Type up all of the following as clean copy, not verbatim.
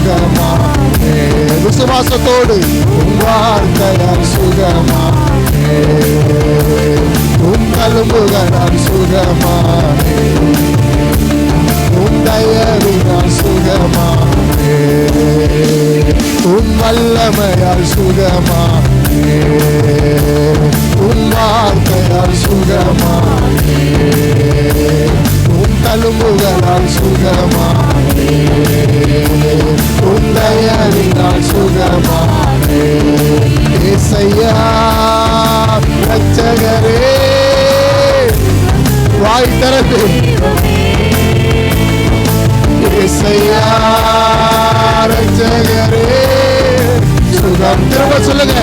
சுகமானே. விசுவாசத்தோடு உம் வார்த்தையால் சுகமானே, உம் தழும்புகளால் சுகமானே, உம் தயவினால் சுகமானே, உம் வல்லமையால் சுகமானே, உம் வார்த்தையால் சுகமானே, உம் தழும்புகளால் சுகமானே, உம் தயவினால் சுகமானே. இயேசையா இரட்சகரே, வாய் திறந்து இயேசையா இரட்சகரே சுகம். திரும்ப சொல்லுங்க.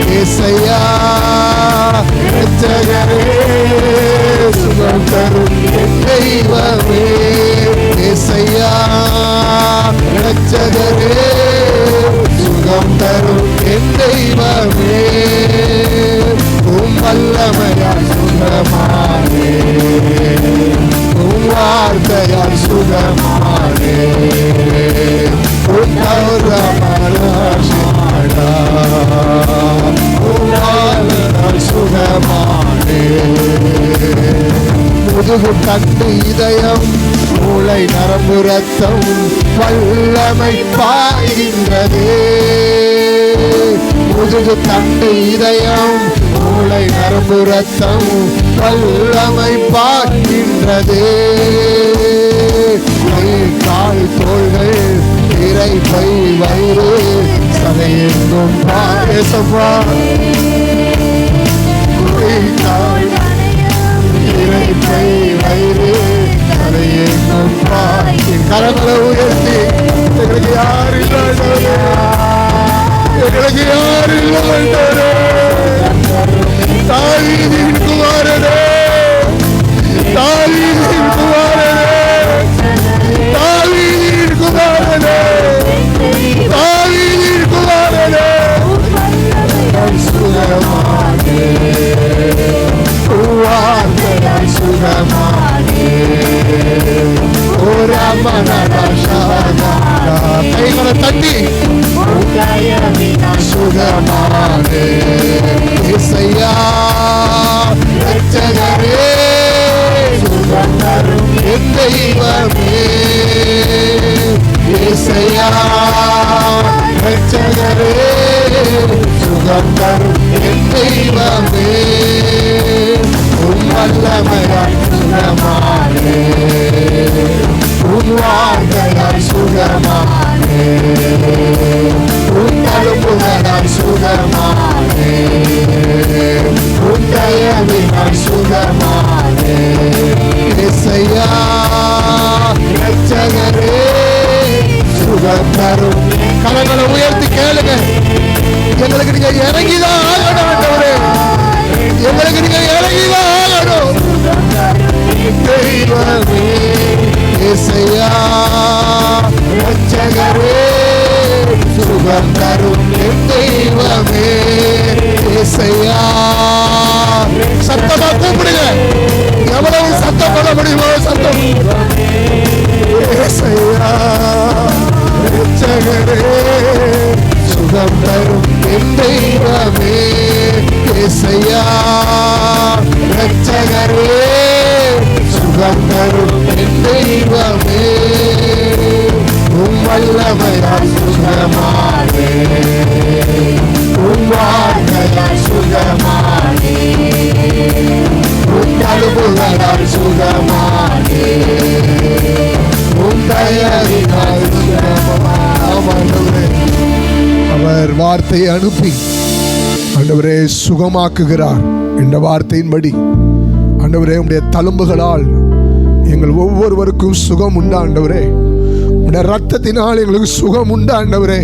இயேசையா இரட்சகரே சுகம் தரும் என் தெய்வமே. இயேசையா இரட்சகரே சுகம் தரும் என் தெய்வமே. உம் வல்லமையால் சுகமானே, உம் வார்த்தையால் சுகமானே, உம் தௌரமால் சுகமானே. முதுகு தண்டு இதயம் மூளை நரம்பு ரத்தம் வல்லமை பாய்கின்றதே. முதுகு தண்டு இதயம் மூளை நரம்பு ரத்தம் வல்லமை பாய்கின்றதே. கை கால் தோள்கள் இறைப்பை வயிறு சதையெங்கும் பாயசப்பா. இறைப்பை வயிறு சதையெங்கும் பாய். கரங்களை உயர்த்தி எங்களுக்கு யார் இல்லை, எங்களுக்கு யார் இல்லை. தாவீதின் குமாரனே, தாவீதின் குமாரனே, தாவீதின் குமாரனே, தாவீதின் குமாரனே சுகமானே, வார்த்தையால் சுகமானே. கைகளை தட்டி சுகமானே. இயேசையா இரட்சகரே சுகம் தரும் என் தெய்வமே. இயேசையா இரட்சகரே சுகம் தரும் என் தெய்வமே. உம் வல்லமையால் சுகமானே, உம் வார்த்தையால் சுகமானே, உம் தழும்புகளால் சுகமானே, உம் தயவினால் சுகமானே. இயேசையா இரட்சகரே சுகம் தரும். கரங்களை உயர்த்தி கேளுங்க. எங்களுக்கு நீங்க இறங்கிதான் ஆகணும் ஆண்டவரே, எங்களுக்கு நீங்க இறங்கிதான் ஆகணும் தெய்வமே. இயேசையா இரட்சகரே சுகம் தரும் என் தெய்வமே. இயேசையா சத்தமா கூப்பிடுங்க. எவ்வளவு சத்தம் பண்ண முடியுமோ சத்தம். இயேசையா இரட்சகரே சுகம் தரும் என் தெய்வமே. இயேசையா இரட்சகரே சுகம் தரும் என் தெய்வமே. உம் வல்லமையால் சுகமானே, உம் வார்த்தையால் சுகமானே, உம் தழும்புகளால் சுகமானே, உம் தயவினால் சுகமானே. அவர் வார்த்தையை அனுப்பி ஆண்டவரே சுகமாக்குகிறார் என்ற வார்த்தையின்படி ஆண்டவரே உம்முடைய தழும்புகளால் எங்கள் ஒவ்வொருவருக்கும் சுகம் உண்டு ஆண்டவரே. உம்முடைய ரத்தத்தினால் எங்களுக்கு சுகம் உண்டு ஆண்டவரே.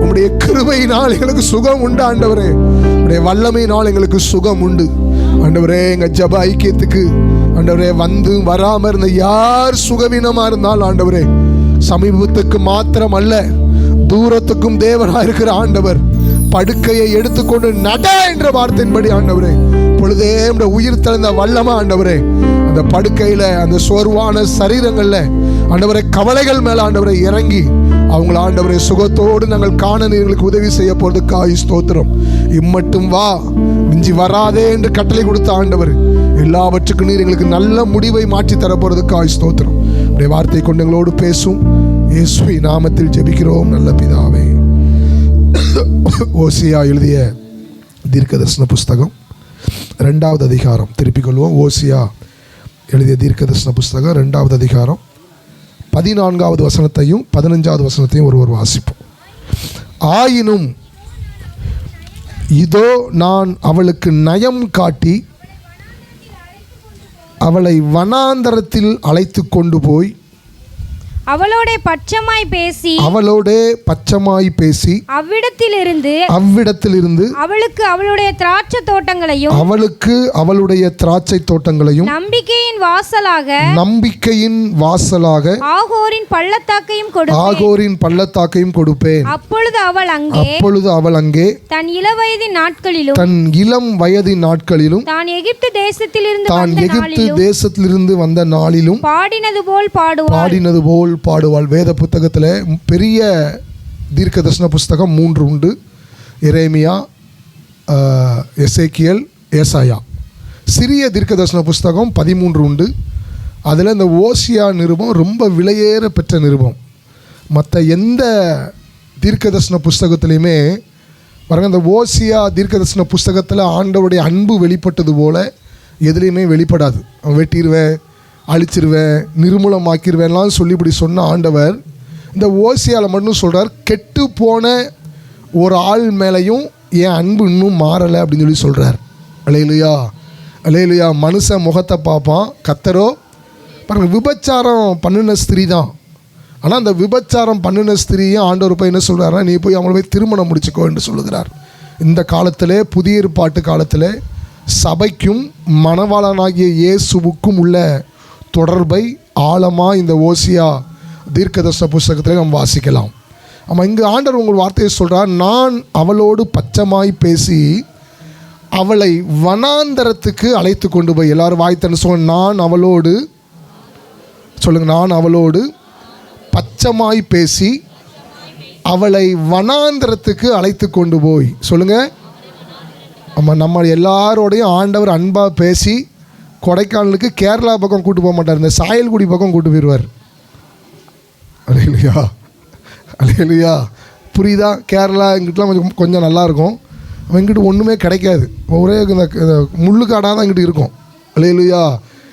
உம்முடைய கிருபையினால் எங்களுக்கு சுகம் உண்டு ஆண்டவரே. உம்முடைய வல்லமையினால் எங்களுக்கு சுகம் உண்டு ஆண்டவரே. எங்க ஜெப ஐக்கியத்துக்கு ஆண்டவரே வந்து வராம இருந்த யார் சுகவீனமா இருந்தாலும் ஆண்டவரே, சமீபத்துக்கு மாத்திரம் அல்ல தூரத்துக்கும் தேவனாக இருக்கிற ஆண்டவர் படுக்கையை எடுத்துக்கொண்டு நட என்ற வார்த்தையின்படி ஆண்டவரே பொழுதே உயிர் தெழுந்த வல்லமா ஆண்டவரே அந்த படுக்கையில அந்த சோர்வான சரீரங்கள்ல ஆண்டவரை கவலைகள் மேல ஆண்டவரை இறங்கி அவங்கள ஆண்டவரை சுகத்தோடு நாங்கள் காண எங்களுக்கு உதவி செய்ய போறதுக்காக ஸ்தோத்திரம். இம்மட்டும் வா, மிஞ்சி வராதே என்று கட்டளை கொடுத்த ஆண்டவர் எல்லாவற்றுக்கும் நீர் எங்களுக்கு நல்ல முடிவை மாற்றி தர போறதுக்காக ஸ்தோத்திரம். உடைய வார்த்தை கொண்டு எங்களோடு பேசும் இயேசுவின் நாமத்தில் ஜெபிக்கிறோம் நல்ல பிதாவே. ஓசியா எழுதிய தீர்க்கதரிசன புஸ்தகம் 2வது அதிகாரம் திருப்பிக் கொள்வோம். ஓசியா எழுதிய தீர்க்கதரிசன புஸ்தகம் 2வது அதிகாரம் 14வது வசனத்தையும் 15வது வசனத்தையும் ஒருவர் வாசிப்போம். ஆயினும் இதோ நான் அவளுக்கு நயம் காட்டி அவளை வனாந்தரத்தில் அழைத்து கொண்டு போய் அவளோட பட்சமாய் பேசி அவ்விடத்திலிருந்து அவளுக்கு அவளுடைய திராட்சை தோட்டங்களையும் நம்பிக்கையின் வாசலாக ஆகோரின் பள்ளத்தாக்கையும் கொடுப்பேன். அப்பொழுது அவள் அங்கே தன் இளம் வயதின் நாட்களிலும் தான் எகிப்து தேசத்திலிருந்து வந்த நாளிலும் பாடினது போல் பாடுவாள். வேத புத்தகத்தில் பெரிய தீர்க்கதரிசன புஸ்தகம் 3 உண்டு. எரேமியா, எசேக்கியேல், ஏசாயா. சிறிய தீர்க்கதரிசன புஸ்தகம் 13 உண்டு. அதில் இந்த ஓசியா நிருபம் ரொம்ப விலையேற பெற்ற நிருபம். மற்ற எந்த தீர்க்கதரிசன புஸ்தகத்திலையுமே பாருங்கள், இந்த ஓசியா தீர்க்கதரிசன புஸ்தகத்தில் ஆண்டவருடைய அன்பு வெளிப்பட்டது போல் எதுலேயுமே வெளிப்படாது. அவன் வெட்டிடுவேன், அழிச்சிருவேன், நிர்மூலமாக்கிடுவேன்லாம் சொல்லி இப்படி சொன்ன ஆண்டவர் இந்த ஓசியாவில் மட்டும் சொல்கிறார், கெட்டு போன ஒரு ஆள் மேலேயும் என் அன்பு இன்னும் மாறலை அப்படின்னு சொல்லி சொல்கிறார். அல்லேலூயா, அல்லேலூயா. மனுஷன் முகத்தை பார்ப்பான், கர்த்தரோ பாருங்கள் விபச்சாரம் பண்ணின ஸ்திரீ தான். ஆனால் அந்த விபச்சாரம் பண்ணின ஸ்திரீயும் ஆண்டவர் போய் என்ன சொல்கிறாருன்னா, நீ போய் அவங்கள போய் திருமணம் முடிச்சுக்கோ என்று சொல்லுகிறார். இந்த காலத்தில் புதிய ஏற்பாட்டு காலத்தில் சபைக்கும் மணவாளனாகிய இயேசுவுக்கும் உள்ள தொடர்பை ஆழமாக இந்த ஓசியா தீர்க்கதரிசன புஸ்தகத்தில் நாம் வாசிக்கலாம். ஆமாம், இங்கு ஆண்டவர் உங்கள் வார்த்தையை சொல்கிறார், நான் அவளோடு பச்சமாய் பேசி அவளை வனாந்தரத்துக்கு அழைத்து கொண்டு போய். எல்லாரும் வாய்த்தன்னு சொல்லுங்க, நான் அவளோடு சொல்லுங்கள், நான் அவளோடு பச்சமாய் பேசி அவளை வனாந்தரத்துக்கு அழைத்து கொண்டு போய். சொல்லுங்கள். ஆமாம், நம்ம எல்லாரோடையும் ஆண்டவர் அன்பாக பேசி கொடைக்கானலுக்கு கேரளா பக்கம் கூட்டு போக மாட்டார், இந்த சாயல்குடி பக்கம் கூட்டு போயிடுவார். அல்லேலூயா, அல்லேலூயா. புரியுதா? கேரளா இங்கிட்டலாம் கொஞ்சம் நல்லாயிருக்கும், இங்கிட்டு ஒன்றுமே கிடைக்காது, ஒரே இந்த முள்ளுக்காடாக தான் இங்கிட்டு இருக்கும். அல்லேலூயா.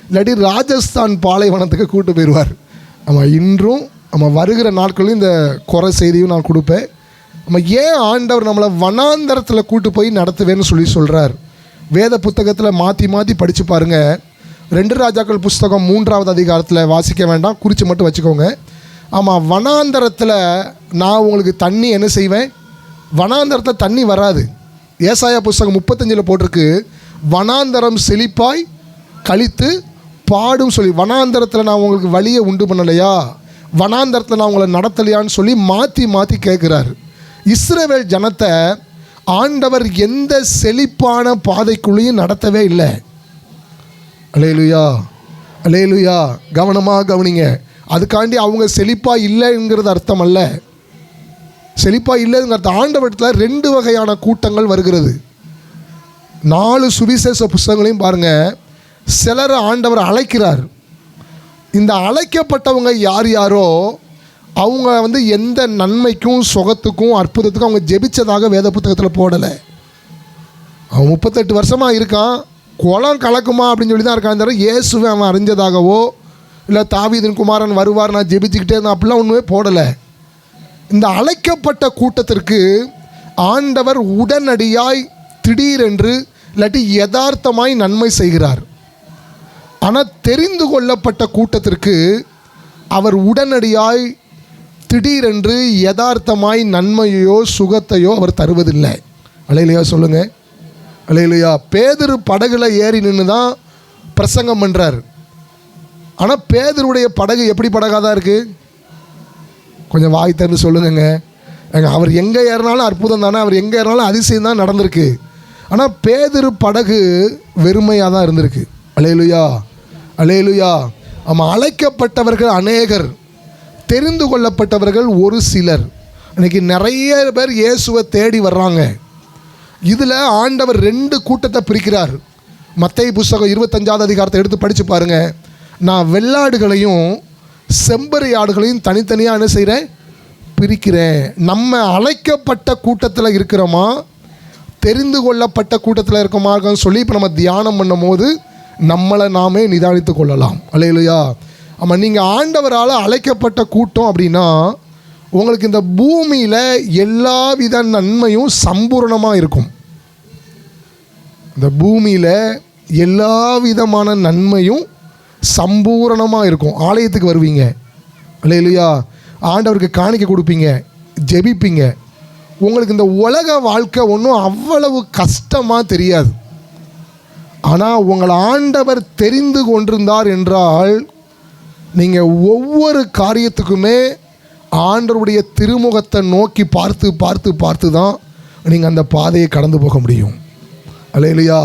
இல்லாட்டி ராஜஸ்தான் பாலைவனத்துக்கு கூட்டு போயிடுவார். ஆமாம், இன்றும் நம்ம வருகிற நாட்களிலும் இந்த குறை செய்தியும் நான் கொடுப்பேன். நம்ம ஏன் ஆண்டவர் நம்மளை வனாந்தரத்தில் கூட்டு போய் நடத்துவேன்னு சொல்லி சொல்கிறார். வேத புத்தகத்தில் மாற்றி மாற்றி படித்து பாருங்கள். 2 ராஜாக்கள் புஸ்தகம் 3வது அதிகாரத்தில் வாசிக்க வேண்டாம், குறித்து மட்டும் வச்சுக்கோங்க. ஆமாம், வனாந்தரத்தில் நான் உங்களுக்கு தண்ணி என்ன செய்வேன், வனாந்தரத்தில் தண்ணி வராது. ஏசாயா புஸ்தகம் 35 போட்டிருக்கு, வனாந்தரம் செழிப்பாய் கழித்து பாடும் சொல்லி. வனாந்தரத்தில் நான் உங்களுக்கு வழியை உண்டு பண்ணலையா, வனாந்தரத்தில் நான் உங்களை நடத்தலையான்னு சொல்லி மாற்றி மாற்றி கேட்குறாரு. இஸ்ரவேல் ஜனத்தை ஆண்டவர் எந்த செழிப்பான பாதைக்குள்ளேயும் நடத்தவே இல்லை. அல்லேலூயா, அல்லேலூயா. கவனமாக கவனிங்க. அதுக்காண்டி அவங்க செழிப்பாக இல்லைங்கிறது அர்த்தம் அல்ல. செழிப்பாக இல்லைங்கிற அர்த்தம். ஆண்டவரத்தில் 2 வகையான கூட்டங்கள் வருகிறது. 4 சுவிசேஷ புஸ்தகங்களையும் பாருங்கள். சிலரை ஆண்டவர் அழைக்கிறார். இந்த அழைக்கப்பட்டவங்க யார் யாரோ அவங்க எந்த நன்மைக்கும் சுகத்துக்கும் அற்புதத்துக்கும் அவங்க ஜெபிச்சதாக வேத புத்தகத்தில் போடலை. அவன் 38 வருஷமாக இருக்கான், குளம் கலக்குமா அப்படின்னு சொல்லி தான் இருக்கான். தவிர இயேசுவை அவன் அறிஞ்சதாகவோ இல்லை தாவீதின் குமாரன் வருவார் நான் ஜெபிச்சுக்கிட்டே இருந்தேன் அப்படிலாம் ஒன்றுமே போடலை. இந்த அழைக்கப்பட்ட கூட்டத்திற்கு ஆண்டவர் உடனடியாய் திடீரென்று இல்லாட்டி யதார்த்தமாய் நன்மை செய்கிறார். ஆனால் தெரிந்து கொள்ளப்பட்ட கூட்டத்திற்கு அவர் உடனடியாய் திடீரென்று யதார்த்தமாய் நன்மையோ சுகத்தையோ அவர் தருவதில்லை. அல்லேலூயா சொல்லுங்கள், அல்லேலூயா. பேதுரு படகுல ஏறி நின்று தான் பிரசங்கம் பண்ணுறார். ஆனால் பேதுருடைய படகு எப்படி படகாக தான் இருக்குது? கொஞ்சம் வாய் திறந்து சொல்லுங்க. அவர் எங்கே ஏறினாலும் அற்புதம் தானே, அவர் எங்கே ஏறினாலும் அதிசயம் தான் நடந்திருக்கு. ஆனால் பேதுரு படகு வெறுமையாக தான் இருந்திருக்கு. அல்லேலூயா, அல்லேலூயா. ஆமாம், அழைக்கப்பட்டவர்கள் அநேகர் தெரிந்து கொள்ளப்பட்டவர்கள் ஒரு சிலர். இன்னைக்கு நிறைய பேர் இயேசுவை தேடி வர்றாங்க. இதில் ஆண்டவர் 2 கூட்டத்தை பிரிக்கிறார். மத்தேயு புஸ்தகம் 25வது அதிகாரத்தை எடுத்து படித்து பாருங்கள். நான் வெள்ளாடுகளையும் செம்பறி ஆடுகளையும் தனித்தனியாக என்ன செய்கிறேன்? பிரிக்கிறேன். நம்ம அழைக்கப்பட்ட கூட்டத்தில் இருக்கிறோமா, தெரிந்து கொள்ளப்பட்ட கூட்டத்தில் இருக்கோமான்னு சொல்லி இப்போ நம்ம தியானம் பண்ணும் போது நம்மளை நாமே நிதானித்து கொள்ளலாம். அல்லேலூயா. ஆமாம், நீங்கள் ஆண்டவரால் அழைக்கப்பட்ட கூட்டம் அப்படின்னா உங்களுக்கு இந்த பூமியில் எல்லா வித நன்மையும் சம்பூர்ணமாக இருக்கும். இந்த பூமியில் எல்லா விதமான நன்மையும் சம்பூரணமாக இருக்கும். ஆலயத்துக்கு வருவீங்க, அல்லேலூயா, ஆண்டவருக்கு காணிக்கை கொடுப்பீங்க, ஜெபிப்பீங்க. உங்களுக்கு இந்த உலக வாழ்க்கை ஒன்றும் அவ்வளவு கஷ்டமாக தெரியாது. ஆனால் உங்களை ஆண்டவர் தெரிந்து கொண்டிருந்தார் என்றால் நீங்கள் ஒவ்வொரு காரியத்துக்குமே ஆண்டவருடைய திருமுகத்தை நோக்கி பார்த்து பார்த்து பார்த்து தான் நீங்கள் அந்த பாதையை கடந்து போக முடியும். அல்லேலூயா.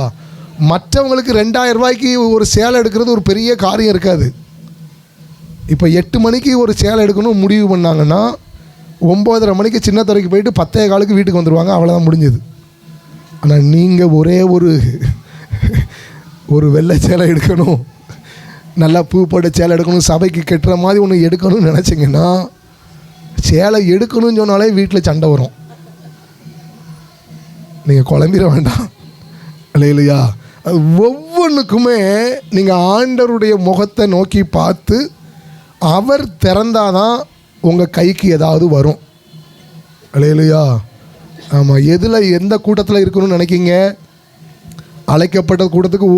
மற்றவங்களுக்கு 2000 ரூபாய்க்கு ஒரு சேலை எடுக்கிறது ஒரு பெரிய காரியம் இருக்காது. இப்போ 8 மணிக்கு ஒரு சேலை எடுக்கணும் முடிவு பண்ணாங்கன்னா 9:30 மணிக்கு சின்னத்துறைக்கு போயிட்டு 10:15 வீட்டுக்கு வந்துடுவாங்க. அவ்வளோதான் முடிஞ்சது. ஆனால் நீங்கள் ஒரே ஒரு வெள்ளை சேலை எடுக்கணும், நல்லா பூ போட்ட சேலை எடுக்கணும், சபைக்கு கட்டுற மாதிரி ஒன்று எடுக்கணும்னு நினச்சிங்கன்னா சேலை எடுக்கணும்னு சொன்னாலே வீட்டில் சண்டை வரும். நீங்கள் குழம்பிட வேண்டாம். இல்லையா? ஒவ்வொன்றுக்குமே நீங்கள் ஆண்டவருடைய முகத்தை நோக்கி பார்த்து அவர் திறந்தாதான் உங்கள் கைக்கு ஏதாவது வரும். இல்லையா? ஆமாம். எந்த கூட்டத்தில் இருக்கணும்னு நினைக்கிங்க? அழைக்கப்பட்ட கூட்டத்துக்கு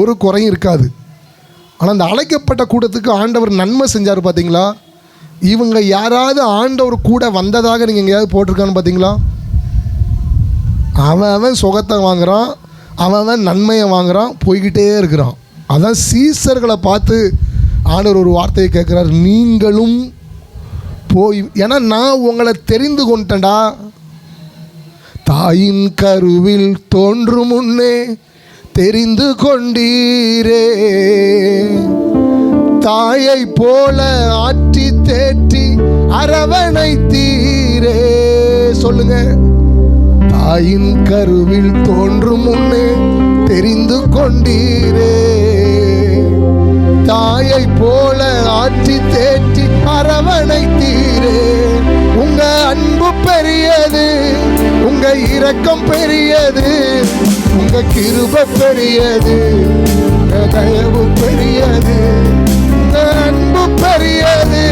ஒரு குறையும் இருக்காது. ஆனால் அந்த அழைக்கப்பட்ட கூட்டத்துக்கு ஆண்டவர் நன்மை செஞ்சார் பார்த்தீங்களா? இவங்க யாராவது ஆண்டவர் கூட வந்ததாக நீங்கள் எங்கேயாவது போட்டிருக்கான்னு பார்த்தீங்களா? அவன் சுகத்தை வாங்குகிறான், அவன் நன்மையை வாங்குகிறான், போய்கிட்டே இருக்கிறான். அதான் சீசர்களை பார்த்து ஆண்டவர் ஒரு வார்த்தையை கேட்குறார், நீங்களும் போய், ஏன்னா நான் உங்களை தெரிந்து கொண்டேன்டா. தாயின் கருவில் தோன்றும் முன்னே தெரிந்து கொண்டீரே, தாயை போல ஆற்றி தேற்றி அரவணைத்தீரே. சொல்லுங்க. தாயின் கருவில் தோன்றும் முன்னே தெரிந்து கொண்டீரே, தாயை போல ஆற்றி தேற்றி அரவணைத்தீரே. உங்க அன்பு பெரியது, உங்க இரக்கம் பெரியது, உங்க கிருபை பெரியது, உங்க தயவு பெரியது. உங்க அன்பு பெரியது,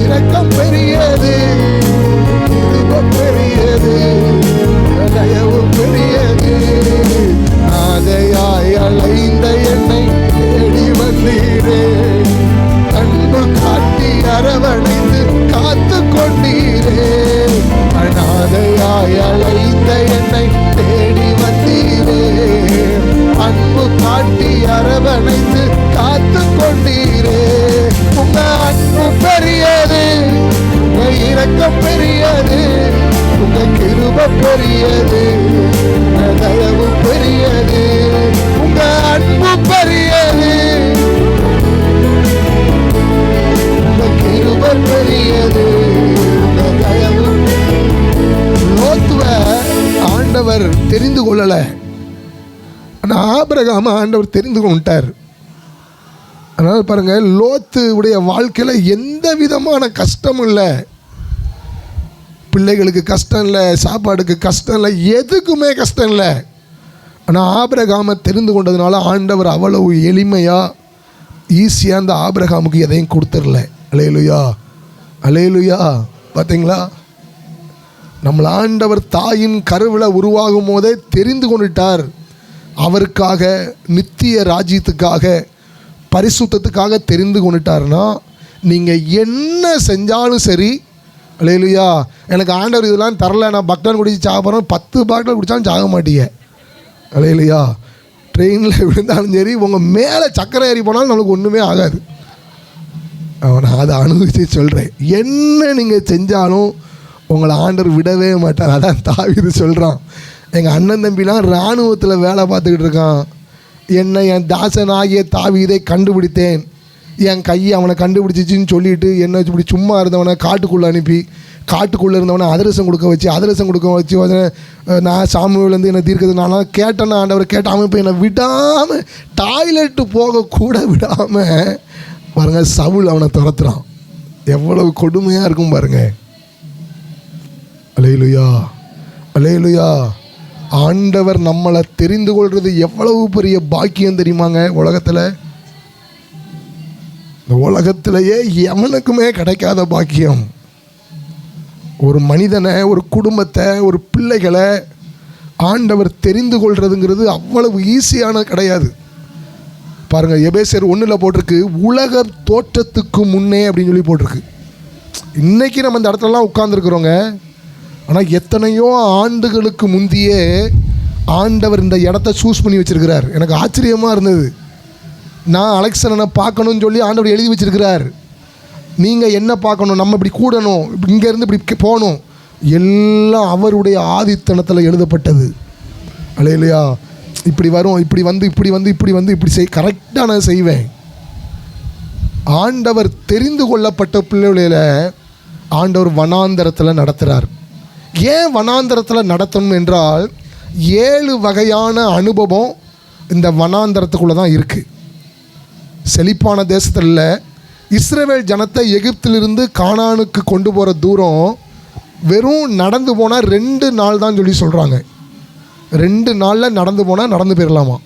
இரக்கம் பெரியது, கிருபை பெரியது, தயவு பெரியது. நாதையாய் அலைந்த என்னை தேடி வந்தீரே, அன்பு காட்டி அரவணைத்து காத்து கொண்டீரே. அநாதையாய் அலைந்த என்னை தேடி வந்தீரே, அன்பு காட்டி அரவணைத்து காத்து கொண்டீரே. உங்க அன்பு பெரியது, உங்க இரக்கம் பெரியது, உங்க கிருபை பெரியது, உங்க தயவு பெரியது. உங்க அன்பு பெரியது, உங்க கிருபை பெரியது, உங்க தயவு. லோத்துவை ஆண்டவர் தெரிந்து கொள்ளல, ஆனால் ஆபிரகாமை ஆண்டவர் தெரிந்து கொண்டார். அதனால் பாருங்கள், லோத்து உடைய வாழ்க்கையில் எந்த விதமான கஷ்டமும் இல்லை. பிள்ளைகளுக்கு கஷ்டம் இல்லை, சாப்பாடுக்கு கஷ்டம் இல்லை, எதுக்குமே கஷ்டம் இல்லை. ஆனால் ஆபிரகாமை தெரிந்து கொண்டதுனால ஆண்டவர் அவ்வளவு எளிமையாக ஈஸியாக அந்த ஆபிரகாமுக்கு எதையும் கொடுத்துடல. அல்லேலூயா, அல்லேலூயா. பார்த்தீங்களா? நம்மளை ஆண்டவர் தாயின் கருவில் உருவாகும் போதே தெரிந்து கொண்டுட்டார். அவருக்காக, நித்திய ராஜ்யத்துக்காக, பரிசுத்தத்துக்காக தெரிந்து கொண்டுட்டாருன்னா நீங்கள் என்ன செஞ்சாலும் சரி. அல்லேலூயா. எனக்கு ஆண்டவர் இதெல்லாம் தரல, நான் பக்டன் குடிச்சு சாப்பிட்றேன், 10 பாட்டில் குடித்தாலும் சாக மாட்டீங்க. அல்லேலூயா. ட்ரெயினில் விழுந்தாலும் சரி, உங்கள் மேலே சக்கரை ஏறி போனாலும் நம்மளுக்கு ஒன்றுமே ஆகாது. நான் அதை அனுபவிச்சு சொல்கிறேன். என்ன நீங்கள் செஞ்சாலும் உங்களை ஆண்டவர் விடவே மாட்டார். அதான் தாவீது சொல்கிறான், எங்கள் அண்ணன் தம்பிலாம் இராணுவத்தில் வேலை பார்த்துக்கிட்டு இருக்கான், என்னை என் தாசனாகிய தாவீதை கண்டுபிடித்தேன், என் கையை அவனை கண்டுபிடிச்சிச்சின்னு சொல்லிட்டு என்ன இப்படி சும்மா இருந்தவனை காட்டுக்குள்ளே அனுப்பி காட்டுக்குள்ளே இருந்தவனை அதிரசம் கொடுக்க வச்சு நான் சாமுவேலேருந்து என்னை தீர்க்கிறது நான்லாம் கேட்டேன்னா ஆண்டவர் கேட்ட அவன் இப்போ என்னை விடாமல் டாய்லெட்டு போகக்கூட விடாமல் பாருங்க சவுல் அவனை துரத்துறான். எவ்வளவு கொடுமையாக இருக்கும் பாருங்க. அல்லேலூயா அல்லேலூயா. ஆண்டவர் நம்மளை தெரிந்து கொள்வது எவ்வளவு பெரிய பாக்கியம் தெரியுமாங்க. இந்த உலகத்திலேயே எவனுக்குமே கிடைக்காத பாக்கியம். ஒரு மனிதனை, ஒரு குடும்பத்தை, ஒரு பிள்ளைகளை ஆண்டவர் தெரிந்து கொள்றதுங்கிறது அவ்வளவு ஈஸியான கிடையாது. பாருங்க, எபேசியர் 1 போட்டிருக்கு, உலக தோற்றத்துக்கு முன்னே அப்படின்னு சொல்லி போட்டிருக்கு. இன்னைக்கு நம்ம இந்த இடத்துலலாம் உட்கார்ந்துருக்குறோங்க. ஆனால் எத்தனையோ ஆண்டுகளுக்கு முந்தியே ஆண்டவர் இந்த இடத்த சூஸ் பண்ணி வச்சிருக்கிறார். எனக்கு ஆச்சரியமாக இருந்தது. நான் அலெக்சனை பார்க்கணும்னு சொல்லி ஆண்டவர் எழுதி வச்சிருக்கிறார். நீங்கள் என்ன பார்க்கணும், நம்ம இப்படி கூடணும், இங்கேருந்து இப்படி போகணும், எல்லாம் அவருடைய ஆதித்தனத்தில் எழுதப்பட்டது. அல்லேலூயா. இப்படி வரும், இப்படி செய், கரெக்டாக நான் செய்வேன். ஆண்டவர் தெரிந்து கொள்ளப்பட்ட பிள்ளைகளில் ஆண்டவர் வனாந்தரத்தில் நடத்துகிறார். ஏன் வனாந்தரத்தில் நடத்தணும் என்றால் 7 வகையான அனுபவம் இந்த வனாந்தரத்துக்குள்ளே தான் இருக்குது. செழிப்பான தேசத்தில் இஸ்ரவேல் ஜனத்தை எகிப்திலிருந்து கானானுக்கு கொண்டு போகிற தூரம் வெறும் நடந்து போனால் 2 நாள் தான் சொல்லி சொல்கிறாங்க. 2 நாளில் நடந்து போனால் நடந்து போயிடலாமா.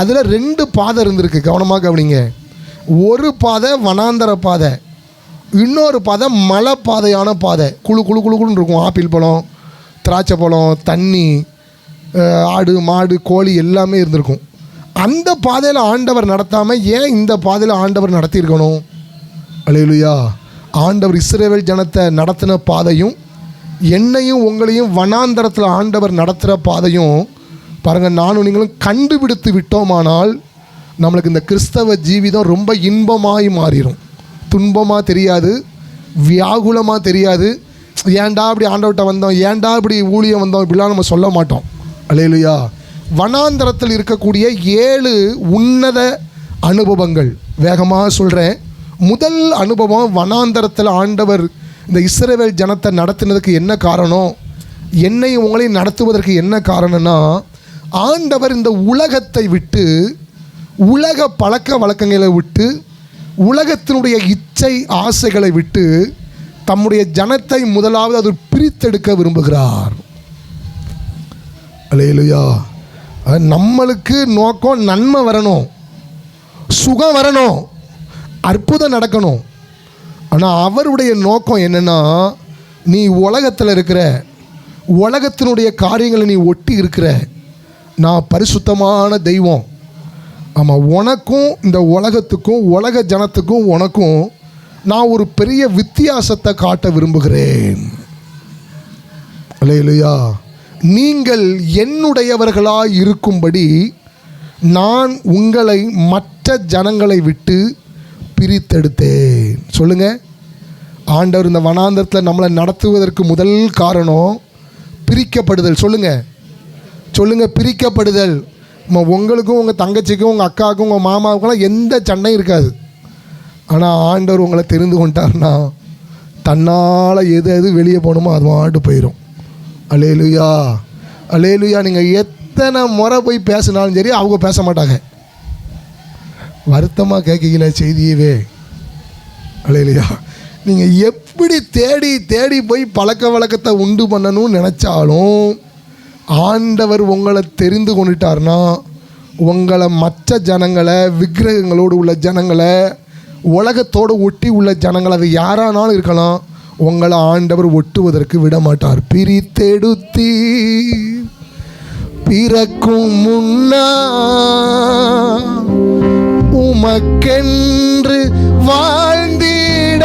அதில் 2 பாதை இருந்திருக்கு, கவனமாக கவனிங்க. ஒரு பாதை வனாந்தர பாதை, இன்னொரு பாதை மலை பாதையான பாதை. குழுன்னு இருக்கும். ஆப்பிள் பழம், திராட்சை பழம், தண்ணி, ஆடு மாடு கோழி எல்லாமே இருந்திருக்கும். அந்த பாதையில் ஆண்டவர் நடத்தாமல் ஏன் இந்த பாதையில் ஆண்டவர் நடத்தியிருக்கணும்? அல்லேலூயா. ஆண்டவர் இஸ்ரவேல் ஜனத்தை நடத்தின பாதையும் என்னையும் உங்களையும் வனாந்தரத்தில் ஆண்டவர் நடத்துகிற பாதையும் பாருங்கள், நானும் நீங்களும் கண்டுபிடித்து விட்டோமானால் நம்மளுக்கு இந்த கிறிஸ்தவ ஜீவிதம் ரொம்ப இன்பமாய் மாறிடும். துன்பமாக தெரியாது, வியாகுலமாக தெரியாது. ஏன்டா இப்படி ஆண்டவர்கிட்ட வந்தோம், ஏன்டா இப்படி ஊழியம் வந்தோம், இப்படிலாம் நம்ம சொல்ல மாட்டோம். அல்லேலூயா. வனாந்தரத்தில் இருக்கக்கூடிய 7 உன்னத அனுபவங்கள் வேகமாக சொல்கிறேன். முதல் அனுபவம், வனாந்தரத்தில் ஆண்டவர் இந்த இஸ்ரவேல் ஜனத்தை நடத்தினதுக்கு என்ன காரணம், என்னை உங்களையும் நடத்துவதற்கு என்ன காரணம்னா, ஆண்டவர் இந்த உலகத்தை விட்டு, உலக பழக்க வழக்கங்களை விட்டு, உலகத்தினுடைய இச்சை ஆசைகளை விட்டு தம்முடைய ஜனத்தை முதலாவது அது பிரித்தெடுக்க விரும்புகிறார். அல்லேலூயா. நம்மளுக்கு நோக்கம் நன்மை வரணும், சுகம் வரணும், அற்புதம் நடக்கணும். ஆனால் அவருடைய நோக்கம் என்னென்னா, நீ உலகத்தில் இருக்கிற, உலகத்தினுடைய காரியங்களை நீ ஒட்டி இருக்கிற, நான் பரிசுத்தமான தெய்வம். ஆமாம், உனக்கும் இந்த உலகத்துக்கும் உலக ஜனத்துக்கும் உனக்கும் நான் ஒரு பெரிய வித்தியாசத்தை காட்ட விரும்புகிறேன். அல்லேலூயா. நீங்கள் என்னுடையவர்களாய் இருக்கும்படி நான் உங்களை மற்ற ஜனங்களை விட்டு பிரித்தெடுத்தேன். சொல்லுங்க, ஆண்டவர் இந்த வனாந்தரத்தில் நம்மளை நடத்துவதற்கு முதல் காரணம் பிரிக்கப்படுதல். சொல்லுங்க, பிரிக்கப்படுதல். உங்களுக்கும் உங்கள் தங்கச்சிக்கும் உங்கள் அக்காவுக்கும் உங்கள் மாமாவுக்கெல்லாம் எந்த சண்டையும் இருக்காது. ஆனால் ஆண்டவர் உங்களை தெரிந்து கொண்டார்னா தன்னால் எது வெளியே போகணுமோ அது மாட்டு போயிடும். அல்லேலூயா அல்லேலூயா. நீங்கள் எத்தனை முறை போய் பேசினாலும் சரி அவங்க பேச மாட்டாங்க. வருத்தமாக கேட்கல செய்தியவே. அல்லேலூயா. நீங்கள் எப்படி தேடி தேடி போய் பழக்க வழக்கத்தை உண்டு பண்ணணும்னு நினச்சாலும் ஆண்டவர் உங்களை தெரிந்து கொண்டுட்டார்னா உங்களை மற்ற ஜனங்களை, விக்கிரகங்களோடு உள்ள ஜனங்களை, உலகத்தோடு ஒட்டி உள்ள ஜனங்களை, அது யாரானாலும் இருக்கலாம், உங்களை ஆண்டவர் ஒட்டுவதற்கு விட மாட்டார். பிரித்தெடுத்தி பிறக்கும் முன்னா உமக்கென்று வாழ்ந்திட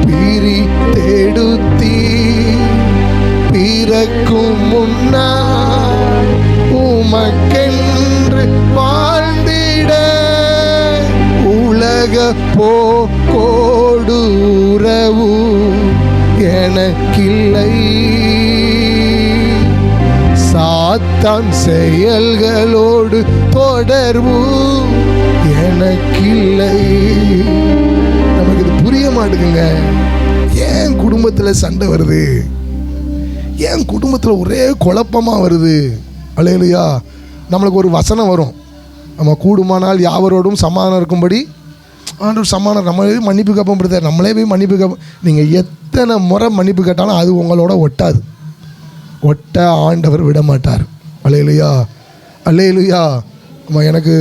பிரித்தெடுத்தி பிறக்கும் முன்னா உமக்கென்று வாழ்ந்திட உலக போக்கோடு உறவு எனக்கில்லை, சாத்தான் செயல்களோடு தொடர்பு எனக்கில்லை. நமக்கு இது புரிய மாட்டேங்குங்க. ஏன் குடும்பத்தில் சண்டை வருது? ஏன் குடும்பத்தில் ஒரே குழப்பமாக வருது? அல்லேலூயா. நம்மளுக்கு ஒரு வசனம் வரும், நம்ம கூடுமானால் யாவரோடும் சமாதானம் இருக்கும்படி ஆண்டவர் சமாதானம். நம்மளே மன்னிப்பு கேட்போம் பிரதர், நம்மளே போய் மன்னிப்பு கேட்போம். நீங்கள் எத்தனை முறை மன்னிப்பு கேட்டாலும் அது உங்களோட ஒட்டாது. ஒட்ட ஆண்டவர் விட மாட்டார். அல்லேலூயா, அல்லேலூயா. நம்ம எனக்கு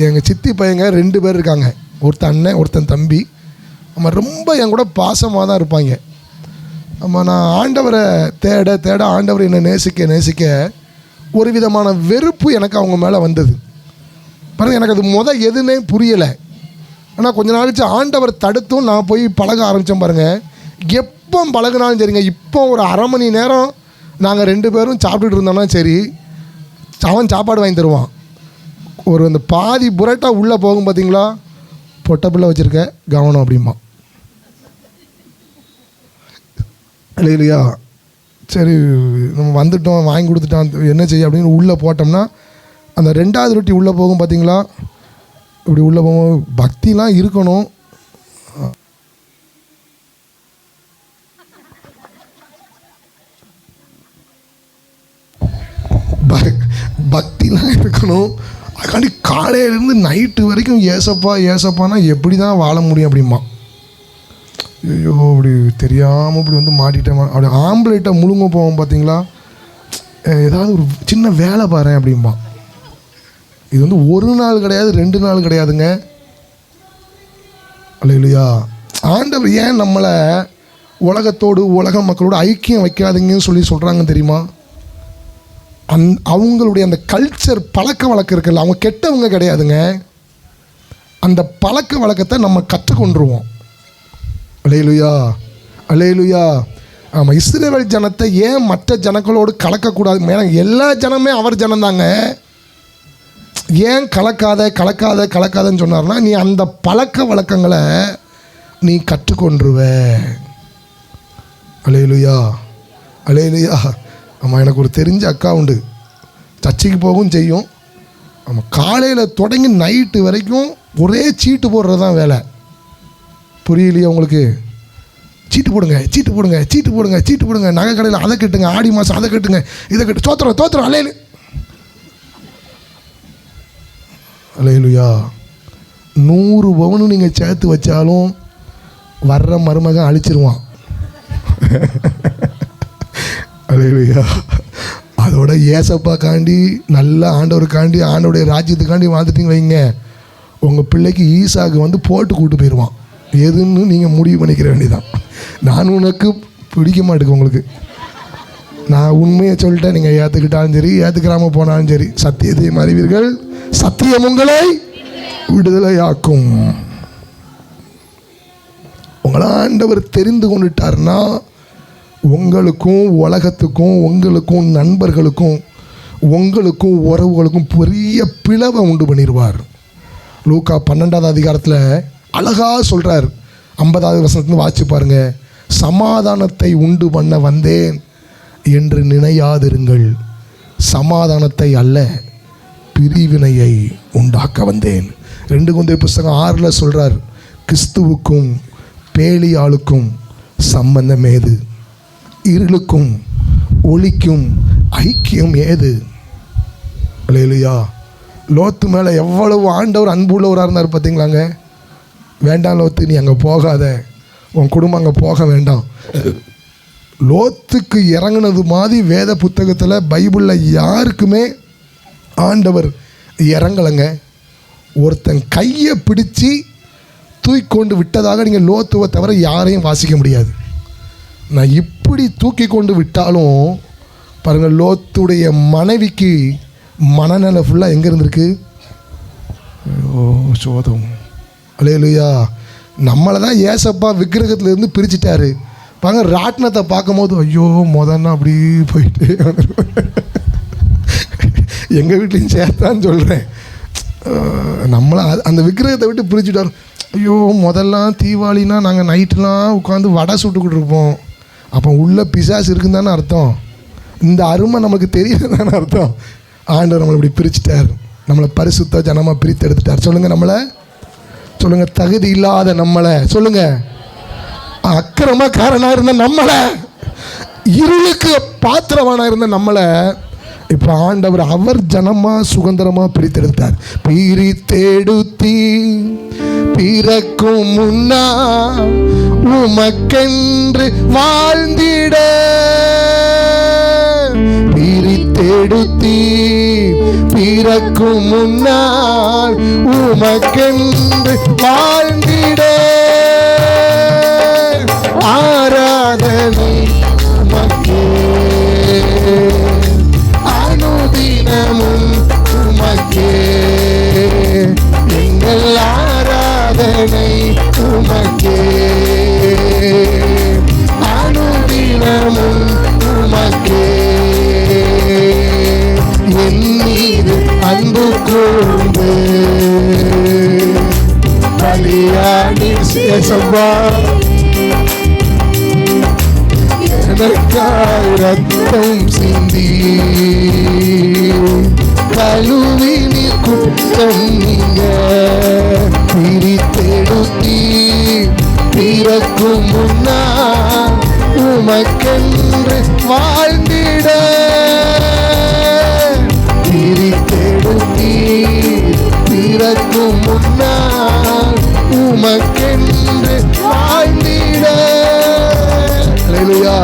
எங்கள் சித்தி பையங்க 2 பேர் இருக்காங்க, ஒருத்தன் அண்ணன் ஒருத்தன் தம்பி. நம்ம ரொம்ப என் கூட பாசமாக தான் இருப்பாங்க. நம்ம நான் ஆண்டவரை தேட தேட ஆண்டவர் என்னை நேசிக்க நேசிக்க ஒரு விதமான வெறுப்பு எனக்கு அவங்க மேலே வந்தது. பாருங்கள், எனக்கு அது எதுன்னே புரியலை. ஆனால் கொஞ்ச நாள் கழிச்சு ஆண்டவர் தடுத்தும் நான் போய் பழக ஆரம்பித்தேன். பாருங்கள், எப்போ பழகினாலும் சரிங்க, இப்போ ஒரு அரை மணி நேரம் நாங்கள் 2 பேரும் சாப்பிட்டுட்டு இருந்தோம்னா சரி, அவன் சாப்பாடு வாங்கி தருவான். ஒரு அந்த பாதி புரோட்டா உள்ளே போகும் பார்த்தீங்களா, பொட்டை பிள்ளை வச்சுருக்க கவனம் அப்படிமா. இல்லையா, சரி நம்ம வந்துட்டோம் வாங்கி கொடுத்துட்டான் என்ன செய்ய அப்படின்னு உள்ளே போட்டோம்னா அந்த 2வது ரொட்டி உள்ளே போகும் பார்த்தீங்களா, இப்படி உள்ளே போகும். பக்திலாம் இருக்கணும். பக்திலாம் இருக்கணும். அதுக்காண்டி காலையிலேருந்து நைட்டு வரைக்கும் ஏசப்பா ஏசப்பானா எப்படி தான் வாழ முடியும் அப்படிமா. ஐயோ, அப்படி தெரியாமல் இப்படி வந்து மாட்டிட்டேன். அப்படி ஆம்பளைட்டை முழுங்க போவோம் பார்த்தீங்களா, ஏதாவது ஒரு சின்ன வேலை பாரு அப்படிம்பா. இது வந்து ஒரு நாள் கிடையாது, 2 நாள் கிடையாதுங்க. அல்லேலூயா. ஆண்டவர் ஏன் நம்மளை உலகத்தோடு உலக மக்களோடு ஐக்கியம் வைக்காதீங்கன்னு சொல்கிறாங்க தெரியுமா? அவங்களுடைய அந்த கல்ச்சர் பழக்க வழக்கம் இருக்குல்ல, அவங்க கெட்டவங்க கிடையாதுங்க. அந்த பழக்க வழக்கத்தை நம்ம கற்றுக்கொண்டுருவோம். அல்லேலூயா, அல்லேலூயா. ஆமாம், இஸ்ரவேல் ஜனத்தை ஏன் மற்ற ஜனங்களோடு கலக்கக்கூடாது? ஏன்னா எல்லா ஜனமே அவர் ஜனந்தாங்க. ஏன் கலக்காதன்னு சொன்னார்னா, நீ அந்த பழக்க வழக்கங்களை நீ கற்றுக்கொண்டுருவ. அல்லேலூயா, அல்லேலூயா. ஆமாம், எனக்கு ஒரு தெரிஞ்ச அக்கா உண்டு, சர்ச்சைக்கு போகவும் செய்யும். ஆமாம், காலையில் தொடங்கி நைட்டு வரைக்கும் ஒரே சீட்டு போடுறது தான் வேலை. புரியலையா உங்களுக்கு? சீட்டு போடுங்க, சீட்டு போடுங்க, சீட்டு போடுங்க, சீட்டு போடுங்க. நகை கடையில் அதை கட்டுங்க, ஆடி மாதம் அதை கட்டுங்க, இதை கட்டு, தோத்துறோம் அல்லேலு. அல்லேலூயா. 100 பவுன் நீங்கள் சேர்த்து வச்சாலும் வர்ற மருமகன் அழிச்சிருவான். அல்லேலூயா. அதோட ஏசப்பாக்காண்டி நல்ல ஆண்டவருக்காண்டி ஆண்டவருடைய ராஜ்யத்துக்காண்டி வாழ்ந்துட்டீங்க வைங்க, உங்கள் பிள்ளைக்கு ஈசாக்கு வந்து போட்டு கூட்டு போயிடுவான். எதுன்னு நீங்கள் முடிவு பண்ணிக்கிற வேண்டியதான். நான் உனக்கு பிடிக்க மாட்டேங்க உங்களுக்கு. நான் உண்மையை சொல்லிட்டேன், நீங்கள் ஏற்றுக்கிட்டாலும் சரி ஏற்றுக்கிறாமல் போனாலும் சரி, சத்தியத்தையும் அறிவீர்கள், சத்தியம் உங்களை விடுதலையாக்கும். உங்களை ஆண்டவர் தெரிந்து கொண்டுட்டார்னா உங்களுக்கும் உலகத்துக்கும் உங்களுக்கும் நண்பர்களுக்கும் உங்களுக்கும் உறவுகளுக்கும் பெரிய பிளவை உண்டு பண்ணிடுவார். லூக்கா 12வது அதிகாரத்தில் அழகாக சொல்கிறார். 50வது வசனத்துலேருந்து வாசிச்சு பாருங்க. சமாதானத்தை உண்டு பண்ண வந்தேன் என்று நினையாதிருங்கள், சமாதானத்தை அல்ல பிரிவினையை உண்டாக்க வந்தேன். 2 கொரிந்தியர் புஸ்தகம் 6 சொல்கிறார், கிறிஸ்துவுக்கும் பேலியாளுக்கும் சம்பந்தம் ஏது? இருளுக்கும் ஒளிக்கும் ஐக்கியம் ஏது? அல்லேலூயா. லோத்து மேலே எவ்வளவு ஆண்டவர் அன்பு உள்ளவராக இருந்தார் பார்த்தீங்களாங்க. வேண்டாம் லோத்து, நீ அங்கே போகாத, உன் குடும்பம் அங்கே போக வேண்டாம். லோத்துக்கு இறங்கினது மாதிரி வேத புத்தகத்தில் பைபிளில் யாருக்குமே ஆண்டவர் இறங்கலைங்க. ஒருத்தன் கையை பிடிச்சி தூக்கி விட்டதாக நீங்கள் லோத்துவை தவிர யாரையும் வாசிக்க முடியாது. நான் இப்படி தூக்கி கொண்டு விட்டாலும் பாருங்கள், லோத்துடைய மனைவிக்கு மனநிலை ஃபுல்லாக எங்கே இருந்திருக்கு? ஓ சோதம். அல்லேலூயா. நம்மளை தான் ஏசப்பா விக்கிரகத்திலேருந்து பிரிச்சுட்டாரு. பாருங்க, ராட்டினத்தை பார்க்கும்போது ஐயோ முதன்னா அப்படி போயிட்டு எங்கள் வீட்லையும் சேர்த்தான்னு சொல்கிறேன். நம்மளை அந்த விக்கிரகத்தை விட்டு பிரிச்சுட்டார். ஐயோ முதல்லாம் தீபாவளினா நாங்கள் நைட்டுலாம் உட்காந்து வடை சுட்டுக்கிட்டு இருப்போம். அப்போ உள்ள பிசாசு இருக்குன்னு தானே அர்த்தம். இந்த அருமை நமக்கு தெரியலதான அர்த்தம். ஆண்டவர் நம்மளை இப்படி பிரிச்சுட்டார், நம்மளை பரிசுத்த ஜனமாக பிரித்து எடுத்துட்டார். சொல்லுங்கள், நம்மளை சொல்லுங்கள், தகுதி இல்லாத நம்மளை சொல்லுங்கள், அக்கிரமக்காரனாக இருந்த நம்மளை, இருளுக்கு பாத்திரவானாக இருந்த நம்மளை இப்போ ஆண்டவர் அவர் ஜனமாக சுதந்திரமாக பிரித்தெடுத்தார். பிரித்தெடுத்தி பிறக்கும் முன்னா உமக்கென்று வாழ்ந்திட, பிரித்தெடுத்தி பிறக்கும் முன்னால் உமக்கென்று வாழ்ந்திட, ஆராதனை உமக்கே, அனுதினமும் உமக்கே, எங்கள் ஆராதனை உமக்கே, அனுதினமும் உமக்கே, என் மீது அன்பு கூர்ந்து பலியாடி சேசப்பா, எனக்காய் ரத்தம் சிந்தி கழுவி நீ குற்றம் நீங்க, பிரித்தெடுத்தி பிறக்கும் முன்னா உமக்கென்று வாழ்ந்திட, பிரித்தெடுத்தி பிறக்கும் முன்னால் உமக்கென்று வாழ்ந்திட. அல்லேலூயா.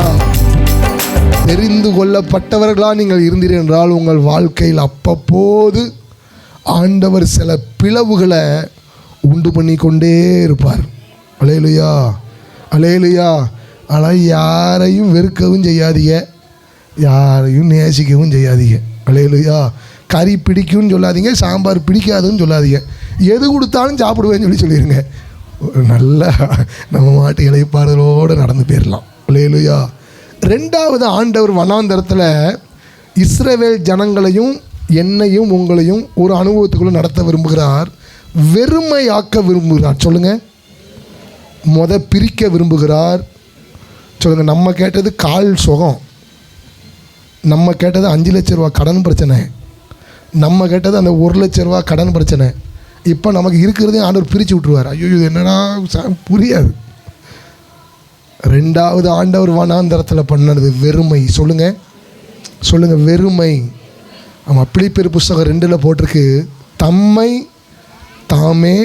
தெரிந்து கொள்ளப்பட்டவர்களா நீங்கள் இருந்தீர்கள் என்றால் உங்கள் வாழ்க்கையில் அப்பப்போது ஆண்டவர் சில பிளவுகளை உண்டு பண்ணி கொண்டே இருப்பார். அல்லேலூயா, அல்லேலூயா. ஆனால் யாரையும் வெறுக்கவும் செய்யாதீங்க, யாரையும் நேசிக்கவும் செய்யாதீங்க. அல்லேலூயா. கறி பிடிக்கும்னு சொல்லாதீங்க, சாம்பார் பிடிக்காதுன்னு சொல்லாதீங்க, எது கொடுத்தாலும் சாப்பிடுவேன்னு சொல்லிடுங்க. நல்ல நம்ம மாட்டு இளைப்பாறுதலோடு நடந்து போயிடலாம். அல்லேலூயா. ரெண்டாவது, ஆண்டவர் வனாந்தரத்தில் இஸ்ரவேல் ஜனங்களையும் என்னையும் உங்களையும் ஒரு அனுபவத்துக்குள்ளே நடத்த விரும்புகிறார், வெறுமையாக்க விரும்புகிறார். சொல்லுங்கள், பிரிக்க விரும்புகிறார். சொல்லுங்கள், நம்ம கேட்டது கால் சுகம், நம்ம கேட்டது 5 லட்ச ரூபா கடன் பிரச்சனை, நம்ம கேட்டது அந்த 1 லட்ச ரூபா கடன் பிரச்சனை. இப்போ நமக்கு இருக்கிறதையும் ஆண்டவர் பிரித்து விட்டுருவார். ஐயோ, இது என்னடா புரியாது. ரெண்டாவது ஆண்டவர் வனாந்தரத்தில் பண்ணது வெறுமை. சொல்லுங்கள், சொல்லுங்கள், வெறுமை. ஆமாம், பிலிப்பியர் புஸ்தகம் 2 போட்டிருக்கு, தம்மை தாமே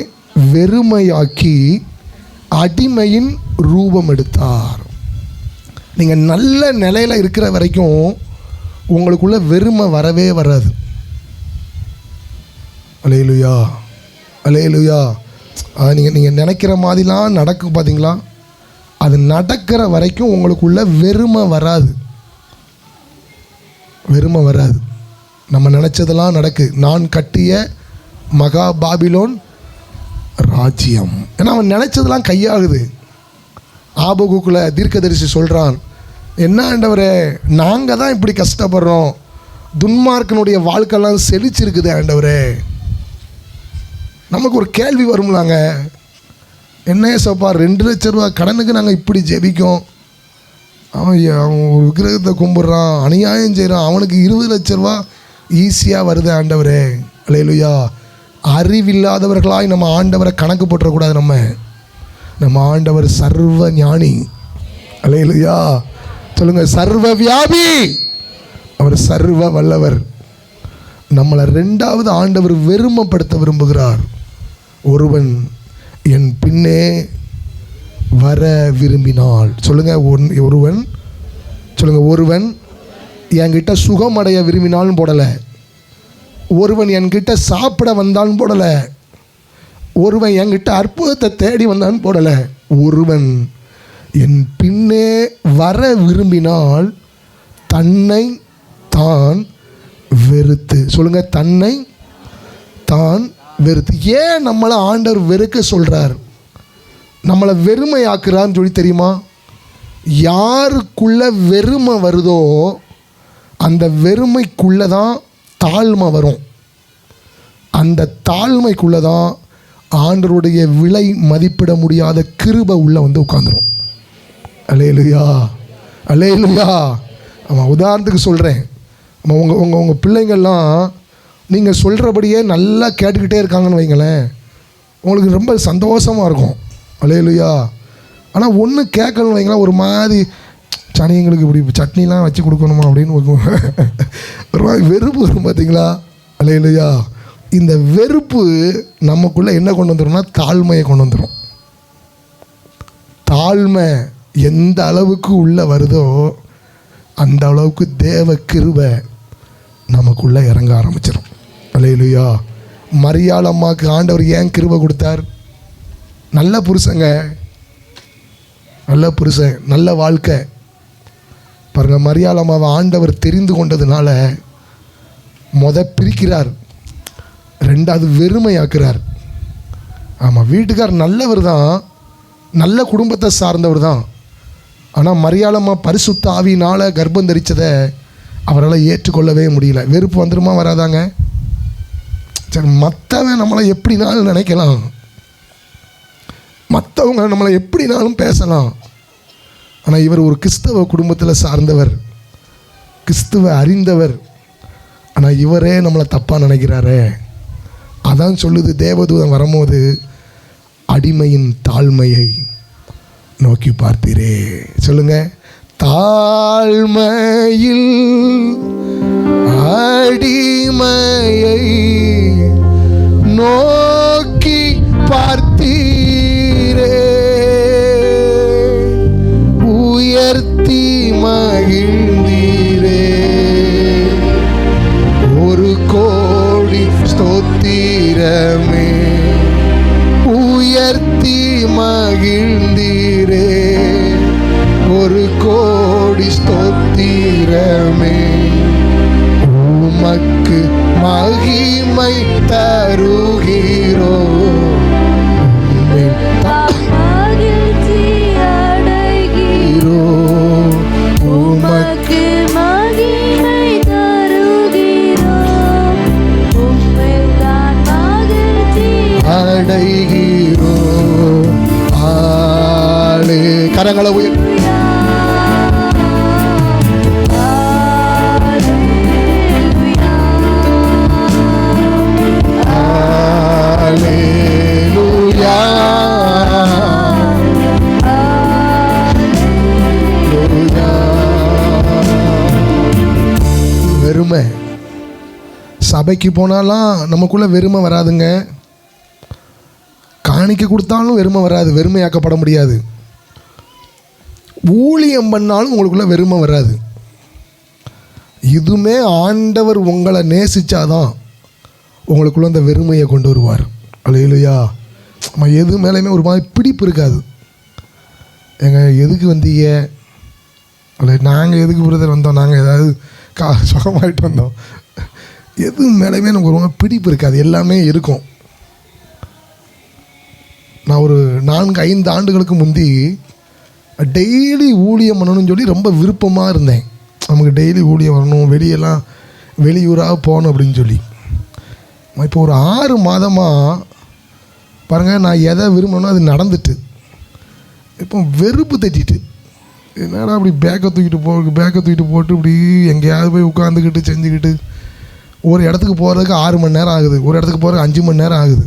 வெறுமையாக்கி அடிமையின் ரூபம் எடுத்தார். நீங்கள் நல்ல நிலையில் இருக்கிற வரைக்கும் உங்களுக்குள்ள வெறுமை வரவே வராது. அல்லேலூயா, அல்லேலூயா. நீங்கள் நினைக்கிற மாதிரிலாம் நடக்கும் பார்த்தீங்களா, அது நடக்கிற வரைக்கும் உங்களுக்குள்ள வெறுமை வராது, வெறுமை வராது. நம்ம நினச்சதெல்லாம் நடக்கு. நான் கட்டிய மகா பாபிலோன் ராஜ்யம், ஏன்னா அவன் நினச்சதெல்லாம் கையாகுது. ஆபகுக்குள்ள தீர்க்கதரிசி சொல்கிறான், என்ன ஆண்டவரே, நாங்கள் தான் இப்படி கஷ்டப்படுறோம், துன்மார்க்கனுடைய வாழ்க்கைலாம் செழிச்சிருக்குது ஆண்டவரே. நமக்கு ஒரு கேள்வி வரும்லாங்க, என்ன ஏசப்பா 2 லட்ச ரூபா கடனுக்கு நாங்கள் இப்படி ஜெபிக்கோம், அவன் ஒரு விக்கிரகத்தை கும்பிட்றான், அநியாயம் செய்கிறான், அவனுக்கு 20 லட்ச ரூபா ஈஸியாக வருது ஆண்டவரே. அல்லேலூயா. அறிவில்லாதவர்களாய் நம்ம ஆண்டவரை கணக்கு போட்டுறக்கூடாது. நம்ம ஆண்டவர் சர்வ ஞானி. அல்லேலூயா. சொல்லுங்கள், சர்வ வியாபி, அவர் சர்வ வல்லவர். நம்மளை ரெண்டாவது ஆண்டவர் வெறுமைப்படுத்த விரும்புகிறார். ஒருவன் என் பின்னே வர விரும்பினால், சொல்லுங்கள், ஒருவன், சொல்லுங்கள், ஒருவன் என்கிட்ட சுகமடைய விரும்பினாலும் போடலை, ஒருவன் என்கிட்ட சாப்பிட வந்தாலும் போடலை, ஒருவன் என்கிட்ட அற்புதத்தை தேடி வந்தான்னு போடலை, ஒருவன் என் பின்னே வர விரும்பினால் தன்னை தான் வெறுத்து, சொல்லுங்கள், தன்னை தான் வெறுத்து. ஏன் நம்மளை ஆண்டவர் வெறுக்க சொல்கிறார், நம்மளை வெறுமையாக்குறான்னு சொல்லி தெரியுமா? யாருக்குள்ள வெறுமை வருதோ அந்த வெறுமைக்குள்ளே தான் தாழ்மை வரும். அந்த தாழ்மைக்குள்ளே தான் ஆண்டவருடைய விலை மதிப்பிட முடியாத கிருபை உள்ளே வந்து உட்காந்துரும். அல்லேலூயா, அல்லேலூயா, ஆமாம், உதாரணத்துக்கு சொல்கிறேன். ஆமாம், உங்கள் பிள்ளைங்கள்லாம் நீங்கள் சொல்கிறபடியே நல்லா கேட்டுக்கிட்டே இருக்காங்கன்னு வைங்களேன், உங்களுக்கு ரொம்ப சந்தோஷமாக இருக்கும். அல்லேலூயா. ஆனால் ஒன்று கேட்கணும்னு வைங்களேன், ஒரு மாதிரி சனிங்களுக்கு இப்படி சட்னிலாம் வச்சு கொடுக்கணுமா அப்படின்னு ஒரு மாதிரி வெறுப்பு வரும் பார்த்தீங்களா? அல்லேலூயா. இந்த வெறுப்பு நமக்குள்ளே என்ன கொண்டு வந்துடும்னா தாழ்மையை கொண்டு வந்துடும். தாழ்மை எந்த அளவுக்கு உள்ளே வருதோ அந்த அளவுக்கு தேவ கிருபை நமக்குள்ளே இறங்க ஆரம்பிச்சிடும். அல்லேலூயா. மரியாள் அம்மாவுக்கு ஆண்டவர் ஏன் கிருபை கொடுத்தார்? நல்ல புருஷங்க, நல்ல புருஷன், நல்ல வாழ்க்கை. பாருங்கள், மரியாள் அம்மாவை ஆண்டவர் தெரிந்து கொண்டதுனால பிரிக்கிறார், ரெண்டாவது வெறுமையாக்குறார். ஆமாம், வீட்டுக்கார் நல்லவர் தான், நல்ல குடும்பத்தை சார்ந்தவர் தான். ஆனால் மரியாளம்மா பரிசுத்த ஆவியினால் கர்ப்பம் தரித்ததை அவரால் ஏற்றுக்கொள்ளவே முடியல. வெறுப்பு வந்துருமா வராதாங்க? சரி, மற்றவன் நம்மளை எப்படினாலும் நினைக்கலாம், மற்றவங்க நம்மளை எப்படினாலும் பேசலாம். ஆனால் இவர் ஒரு கிறிஸ்தவ குடும்பத்தில் சார்ந்தவர், கிறிஸ்துவ அறிந்தவர். ஆனால் இவரே நம்மளை தப்பாக நினைக்கிறாரே. அதான் சொல்லுது தேவதூதன் வரும்போது, அடிமையின் தாழ்மையை நோக்கி பார்ப்பீரே. சொல்லுங்க, தாழ்மையில் அடிமையை நோக்கி பார்த்தீரே, உயர்த்தி மகிழ்ந்தீரே, ஒரு கோடி ஸ்தோத்திரமே, உயர்த்தி மகிழ்ந்தீரே, ஒரு கோடி ஸ்தோத்திரமே, உமக்கு மகிமை தருகிறோ, உமக்கு மகிமை தருகிறோம், உம்மைத்தான் மகிழ்ச்சி அடைகிறோம். ஆளே கரங்களை உயர் வெறுமை. சபைக்கு போனாலாம் நமக்குள்ளே வெறுமை வராதுங்க, காணிக்க கொடுத்தாலும் வெறுமை வராது, வெறுமையாக்கப்பட முடியாது. ஊழியம் பண்ணாலும் உங்களுக்குள்ளே வெறுமை வராது. இதுவுமே ஆண்டவர் உங்களை நேசித்தாதான் உங்களுக்குள்ள அந்த வெறுமையை கொண்டு வருவார். அல்லேலூயா. நம்ம எது மேலேயுமே ஒரு மாதிரி பிடிப்பு இருக்காது. எதுக்கு வந்தீங்க? நாங்கள் எதுக்கு பிரதர் வந்தோம், நாங்கள் ஏதாவது சுகமாயிட்டு வந்தோம். எது மேலேயுமே நமக்கு ஒரு பிடிப்பு இருக்காது, எல்லாமே இருக்கும். நான் ஒரு 4-5 ஆண்டுகளுக்கு முந்தி டெய்லி ஊழியம் பண்ணணும்னு சொல்லி ரொம்ப விருப்பமாக இருந்தேன். நமக்கு டெய்லி ஊழியம் வரணும், வெளியூராக போகணும் அப்படின்னு சொல்லி. இப்போ ஒரு 6 மாதமாக பாருங்கள், நான் எதை விரும்பணும்னோ அது நடந்துட்டு. இப்போ வெறுப்பு தட்டிட்டு, என்னடா அப்படி பேக்கை தூக்கிட்டு போட்டு இப்படி எங்கேயாவது போய் உட்காந்துக்கிட்டு செஞ்சுக்கிட்டு ஒரு இடத்துக்கு போகிறதுக்கு 6 மணி நேரம் ஆகுது, ஒரு இடத்துக்கு போகிறதுக்கு 5 மணி நேரம் ஆகுது.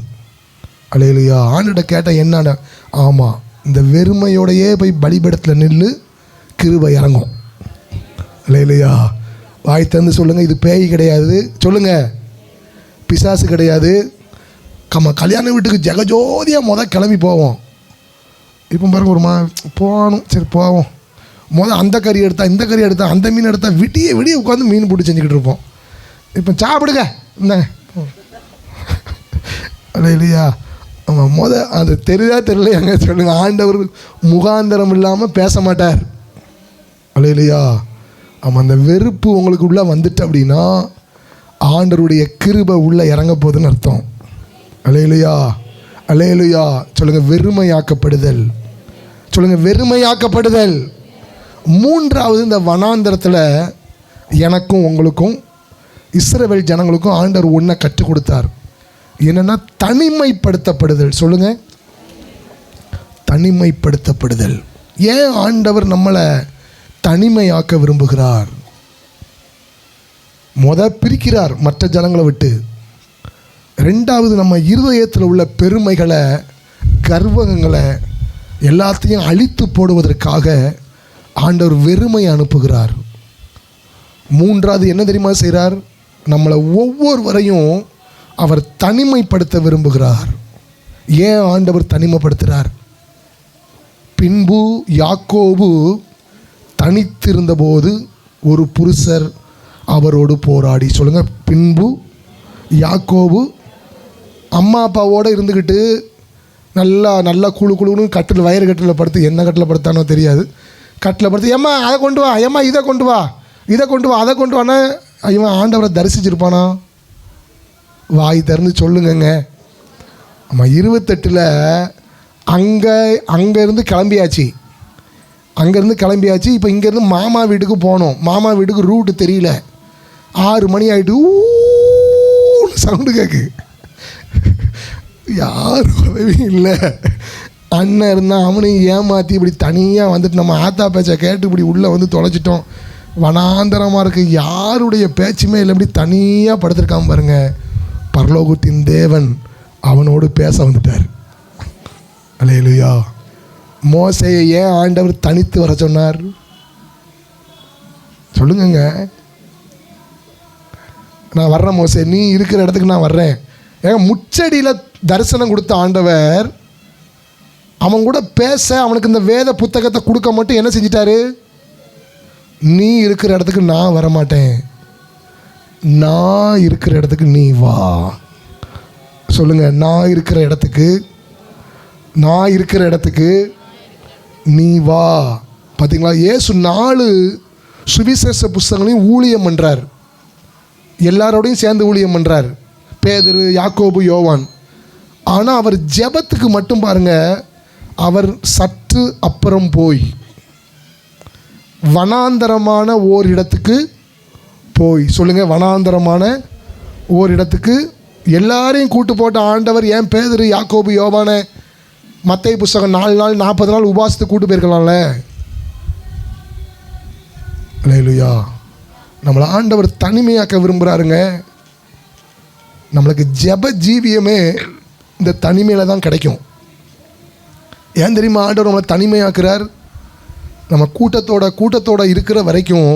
அல்லேலூயா. ஆண்டுகிட்ட கேட்டால் என்னடா? ஆமாம், இந்த வெறுமையோடையே போய் பலிபீடத்தில் நின்று கிருபை இறங்கும். அல்லேலூயா. வாய் தந்து சொல்லுங்கள், இது பேய் கிடையாது. சொல்லுங்கள், பிசாசு கிடையாது. கல்யாண வீட்டுக்கு ஜெகஜோதியாக கிளம்பி போவோம். இப்போ பாருங்க, ஒரு போகணும், சரி போவோம். அந்த கறி எடுத்தா, இந்த கறி எடுத்தா, அந்த மீன் எடுத்தா, விடிய உட்காந்து மீன் போட்டு செஞ்சுக்கிட்டு இருப்போம். இப்போ சாப்பிடுங்க இந்தாங்க. அல்லேலூயா. ஆமாம், அது தெரியல எங்க சொல்லுங்கள், ஆண்டவர் முகாந்தரம் இல்லாமல் பேச மாட்டார். அல்லேலூயா. ஆமாம், அந்த வெறுப்பு உங்களுக்கு உள்ளே வந்துட்டு அப்படின்னா ஆண்டவருடைய கிருபை உள்ளே இறங்க போகுதுன்னு அர்த்தம். அல்லேலூயா. அல்லேலூயா. சொல்லுங்கள், வெறுமையாக்கப்படுதல். சொல்லுங்கள், வெறுமையாக்கப்படுதல். 3வது, இந்த வனாந்தரத்தில் எனக்கும் உங்களுக்கும் இஸ்ரவேல் ஜனங்களுக்கும் ஆண்டவர் ஒன்றை கற்றுக் கொடுத்தார். என்னென்னா தனிமைப்படுத்தப்படுதல். சொல்லுங்கள், தனிமைப்படுத்தப்படுதல். ஏன் ஆண்டவர் நம்மளை தனிமையாக்க விரும்புகிறார்? பிரிக்கிறார் மற்ற ஜனங்களை விட்டு. ரெண்டாவது, நம்ம இருதயத்தில் உள்ள பெருமைகளை, கர்வங்களை எல்லாத்தையும் அழித்து போடுவதற்காக ஆண்டவர் வெறுமையை அனுப்புகிறார். மூன்றாவது என்ன தெரியுமா செய்கிறார்? நம்மளை ஒவ்வொருவரையும் அவர் தனிமைப்படுத்த விரும்புகிறார். ஏன் ஆண்டவர் தனிமைப்படுத்துகிறார்? பின்பு யாக்கோபு தனித்திருந்தபோது ஒரு புருஷர் அவரோடு போராடி. சொல்லுங்கள், பின்பு யாக்கோபு அம்மா அப்பாவோடு இருந்துக்கிட்டு நல்லா குழுன்னு கட்டில், வயிறு கட்டில் படுத்து, என்ன கட்டில் படுத்தானோ தெரியாது, கட்டில் படுத்து ஏம்மா அதை கொண்டு வா, ஏம்மா இதை கொண்டு வா, இதை கொண்டு வா, அதை கொண்டு வானா இவன் ஆண்டவரை தரிசிச்சிருப்பானா? வாய் திறந்து சொல்லுங்கங்க. ஆமாம், 28 அங்கேருந்து கிளம்பியாச்சு. இப்போ இங்கேருந்து மாமா வீட்டுக்கு போனோம். மாமா வீட்டுக்கு ரூட்டு தெரியல. 6 மணி ஆகிட்டு சவுண்டு கேட்கு. யாரும் உதவியும் இல்லை. அண்ணன் இருந்தால் அவனையும் ஏமாற்றி இப்படி தனியாக வந்துட்டு நம்ம ஆத்தா பேச்சை கேட்டு இப்படி உள்ளே வந்து தொலைச்சிட்டோம். வனாந்தரமாக இருக்குது, யாருடைய பேச்சுமே இல்லை. இப்படி தனியாக படுத்திருக்காம பாருங்க. பரலோகத்தின் தேவன் அவனோடு பேச வந்துட்டார். அல்லேலூயா. மோசேயை ஏன் ஆண்டவர் தனித்து வர சொன்னார்? சொல்லுங்கங்க. நான் வர்றேன் மோசே, நீ இருக்கிற இடத்துக்கு நான் வர்றேன். ஏங்க, முச்சடியில் தரிசனம் கொடுத்த ஆண்டவர் அவன் கூட பேச, அவனுக்கு இந்த வேத புத்தகத்தை கொடுக்க மட்டும் என்ன செஞ்சிட்டாரு? நீ இருக்கிற இடத்துக்கு நான் வரமாட்டேன், நான் இருக்கிற இடத்துக்கு நீ வா. சொல்லுங்க, நான் இருக்கிற இடத்துக்கு நீ வா. பார்த்தீங்களா? இயேசு 4 சுவிசேஷ புஸ்தகங்களையும் ஊழியம் பண்ணுறார். எல்லாரோடையும் சேர்ந்து ஊழியம் பண்ணுறார். பேதுரு, யாக்கோபு, யோவான். ஆனால் அவர் ஜெபத்துக்கு மட்டும் பாருங்க, அவர் சற்று அப்புறம் போய் வனாந்தரமான ஓரிடத்துக்கு போய், சொல்லுங்க, வனாந்தரமான ஓரிடத்துக்கு எல்லாரையும் கூட்டு போட்ட ஆண்டவர் ஏன் பேதுரு, யாக்கோபு, யோவானை மத்தேயு புஸ்தகம் 4 நாள் 40 நாள் உபாசத்துக்கு கூட்டு போயிருக்கலாம்ல? அல்லேலூயா. நம்மளை ஆண்டவர் தனிமையாக்க விரும்புகிறாருங்க. நம்மளுக்கு ஜெப ஜீவியமே இந்த தனிமையில் தான் கிடைக்கும். ஏன் தெரியுமா ஆண்டவர் நம்மளை தனிமையாக்குறார்? நம்ம கூட்டத்தோட இருக்கிற வரைக்கும்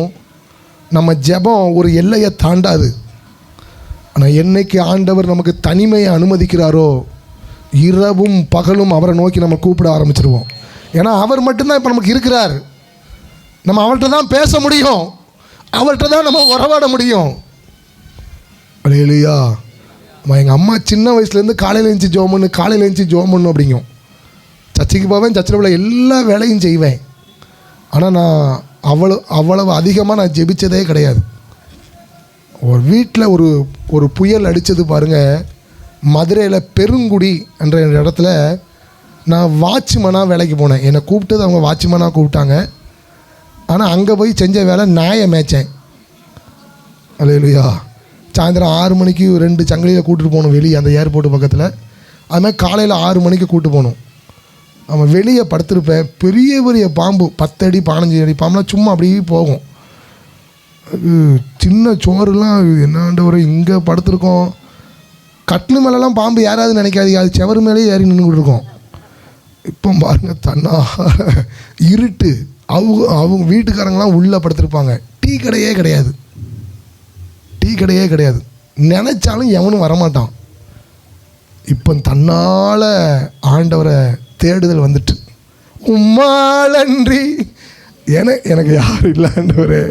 நம்ம ஜெபம் ஒரு எல்லையை தாண்டாது. ஆனால் என்னைக்கு ஆண்டவர் நமக்கு தனிமையை அனுமதிக்கிறாரோ, இரவும் பகலும் அவரை நோக்கி நம்ம கூப்பிட ஆரம்பிச்சிருவோம். ஏன்னா அவர் மட்டும்தான் இப்போ நமக்கு இருக்கிறார். நம்ம அவர்கிட்ட தான் பேச முடியும், அவர்கிட்ட தான் நம்ம உறவாட முடியும். அல்லேலூயா. எங்கள் அம்மா சின்ன வயசுலேருந்து காலையில் எழுந்துச்சி ஜோம் பண்ணு அப்படிங்கும். சர்ச்சைக்கு போவேன், சர்ச்சில் உள்ள எல்லா வேலையும் செய்வேன். ஆனால் நான் அவ்வளவு அதிகமாக நான் ஜெபிச்சதே கிடையாது. ஒரு வீட்டில் ஒரு புயல் அடித்தது பாருங்கள். மதுரையில் பெருங்குடி என்ற இடத்துல நான் வாட்ச்மேனாக வேலைக்கு போனேன். என்னை கூப்பிட்டது அவங்க வாட்ச்மேனாக கூப்பிட்டாங்க. ஆனால் அங்கே போய் செஞ்ச வேலை நாயை மேய்ச்சேன். அல்லேலூயா. சாயந்தரம் 6 மணிக்கு 2 சங்கிலியில் கூப்பிட்டு போகணும் வெளியே, அந்த ஏர்போர்ட்டு பக்கத்தில். அதுமாதிரி காலையில் 6 மணிக்கு கூப்பிட்டு போகணும். அவன் வெளியே படுத்திருப்பேன். பெரிய பெரிய பாம்பு, 10 அடி 15 அடி பாம்புலாம் சும்மா அப்படியே போகும். சின்ன சோறுலாம் என்னாண்டவரை இங்கே படுத்திருக்கோம். கட்டில் மேலெலாம் பாம்பு ஏறாதுன்னு நினைக்காது, அது செவரு மேலேயே ஏறி நின்றுக்கிட்டு இருக்கோம். இப்போ பாருங்கள், தன்னா இருட்டு. அவங்க வீட்டுக்காரங்களாம் உள்ளே படுத்திருப்பாங்க. டீ கடையே கிடையாது. நினச்சாலும் எவனும் வரமாட்டான். இப்போ தன்னால் ஆண்டவரை தேடுதல் வந்துட்டு, உம்மாலன்றி எனக்கு யாரும் இல்லை ஆண்டவரே.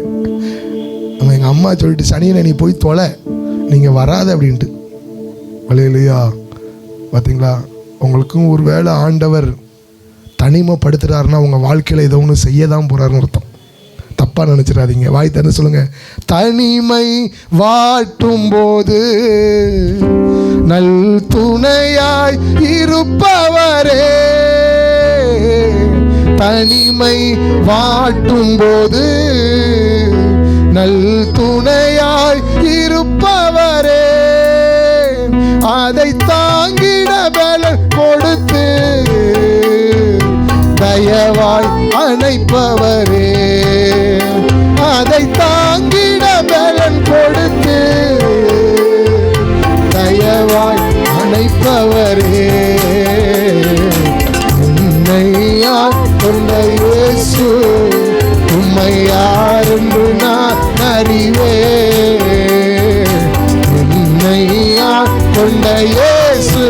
நம்ம எங்கள் அம்மா சொல்லிட்டு, சனியில் நீ போய் தொலை, நீங்கள் வராது அப்படின்ட்டு. அல்லேலூயா. பார்த்தீங்களா? உங்களுக்கும் ஒரு வேளை ஆண்டவர் தனிமைப்படுத்துகிறாருன்னா உங்கள் வாழ்க்கையில் ஏதோ ஒன்று செய்ய தான் போகிறாருன்னு அர்த்தம். தப்பாக நினச்சிடாதீங்க. வாய் திறந்து சொல்லுங்கள், தனிமை வாட்டும் போது நல் துணையாய் இருப்பவரே. தனிமை வாட்டும் போது நல் துணையாய் இருப்பவரே. அதை தாங்கிட பலன் கொடுத்து தயவாய் அணைப்பவரே. அதை தாங்கிட பலன் கொடுத்து மீட்பவரே, என்னை ஆட்கொண்ட இயேசு, உம்மை யார் என்று நான் அறிவேன். என்னை ஆட்கொண்ட இயேசு,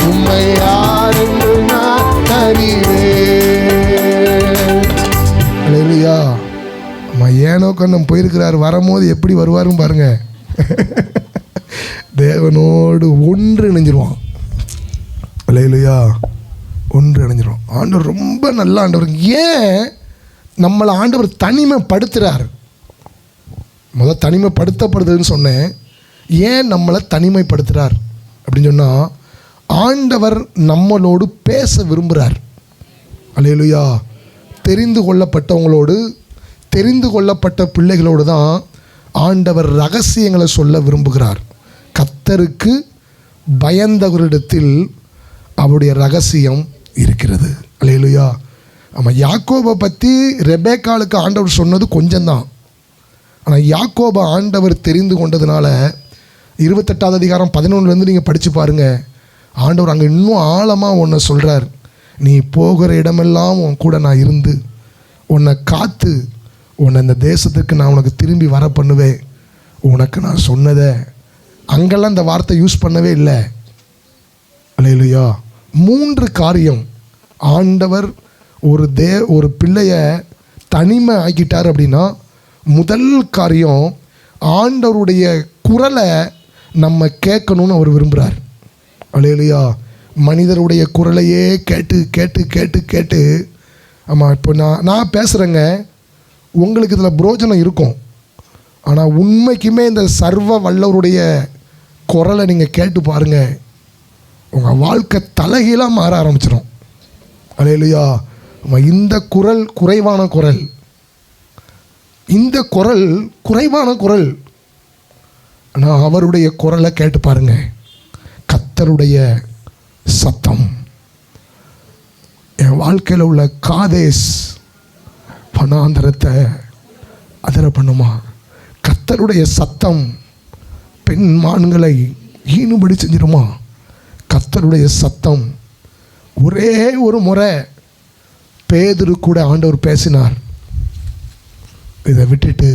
உம்மை யார் என்று நான் அறிவேன். அல்லேலூயா. அம்மா ஏனோ கண்ணம் போயிருக்கிறார், வரும்போது எப்படி வருவாருன்னு பாருங்க. தேவனோடு ஒன்று இணைஞ்சிருவான். அல்லேலூயா. ஒன்று இணைஞ்சிரும். ஆண்டவர் ரொம்ப நல்ல ஆண்டவர். ஏன் நம்மளை ஆண்டவர் தனிமைப்படுத்துகிறார்? முதல் தனிமைப்படுத்தப்படுதுன்னு சொன்னேன். ஏன் நம்மளை தனிமைப்படுத்துகிறார் அப்படின்னு சொன்னால், ஆண்டவர் நம்மளோடு பேச விரும்புகிறார். அல்லேலூயா. தெரிந்து கொள்ளப்பட்டவங்களோடு, தெரிந்து கொள்ளப்பட்ட பிள்ளைகளோடு தான் ஆண்டவர் ரகசியங்களை சொல்ல விரும்புகிறார். கர்த்தருக்கு பயந்தவரிடத்தில் அவருடைய ரகசியம் இருக்கிறது. அல்லேலூயா. ஆமாம், யாக்கோபை பற்றி ரெபேக்காளுக்கு ஆண்டவர் சொன்னது கொஞ்சம்தான். ஆனால் யாக்கோபை ஆண்டவர் தெரிந்து கொண்டதுனால 28வது அதிகாரம் 11 நீங்கள் படித்து பாருங்கள். ஆண்டவர் அங்கே இன்னும் ஆழமாக உன்னை சொல்கிறார். நீ போகிற இடமெல்லாம் உன் கூட நான் இருந்து உன்னை காத்து உன்னை இந்த தேசத்துக்கு நான் உனக்கு திரும்பி வர பண்ணுவேன். உனக்கு நான் சொன்னதை அங்கெல்லாம் இந்த வார்த்தை யூஸ் பண்ணவே இல்லை. அல்லேலூயா. 3 காரியம் ஆண்டவர் ஒரு பிள்ளைய தனிமை ஆக்கிட்டார் அப்படின்னா, முதல் காரியம் ஆண்டவருடைய குரலை நம்ம கேட்கணும்னு அவர் விரும்புகிறார். அல்லேலூயா. மனிதருடைய குரலையே கேட்டு கேட்டு கேட்டு கேட்டு, ஆமாம், இப்போ நான் பேசுகிறேங்க, உங்களுக்கு இதில் புரோஜனம் இருக்கும். ஆனால் உண்மைக்குமே இந்த சர்வ வல்லவருடைய குரலை நீங்கள் கேட்டு பாருங்கள், உங்கள் வாழ்க்கை தலைகீழாக மாற ஆரம்பிச்சிடும். அல்லேலூயா. இந்த குரல் குறைவான குரல், இந்த குரல் குறைவான குரல். ஆனால் அவருடைய குரலை கேட்டு பாருங்க. கர்த்தருடைய சத்தம். என் வாழ்க்கையில் உள்ள காதேஸ் வனாந்தரத்தை அதிர பண்ணுமா? கர்த்தருடைய சத்தம் பெண் மான்களை ஈனுபடி செஞ்சிருமா? கர்த்தருடைய சத்தம். ஒரே ஒரு முறை பேதுரு கூட ஆண்டவர் பேசினார், இதை விட்டுட்டு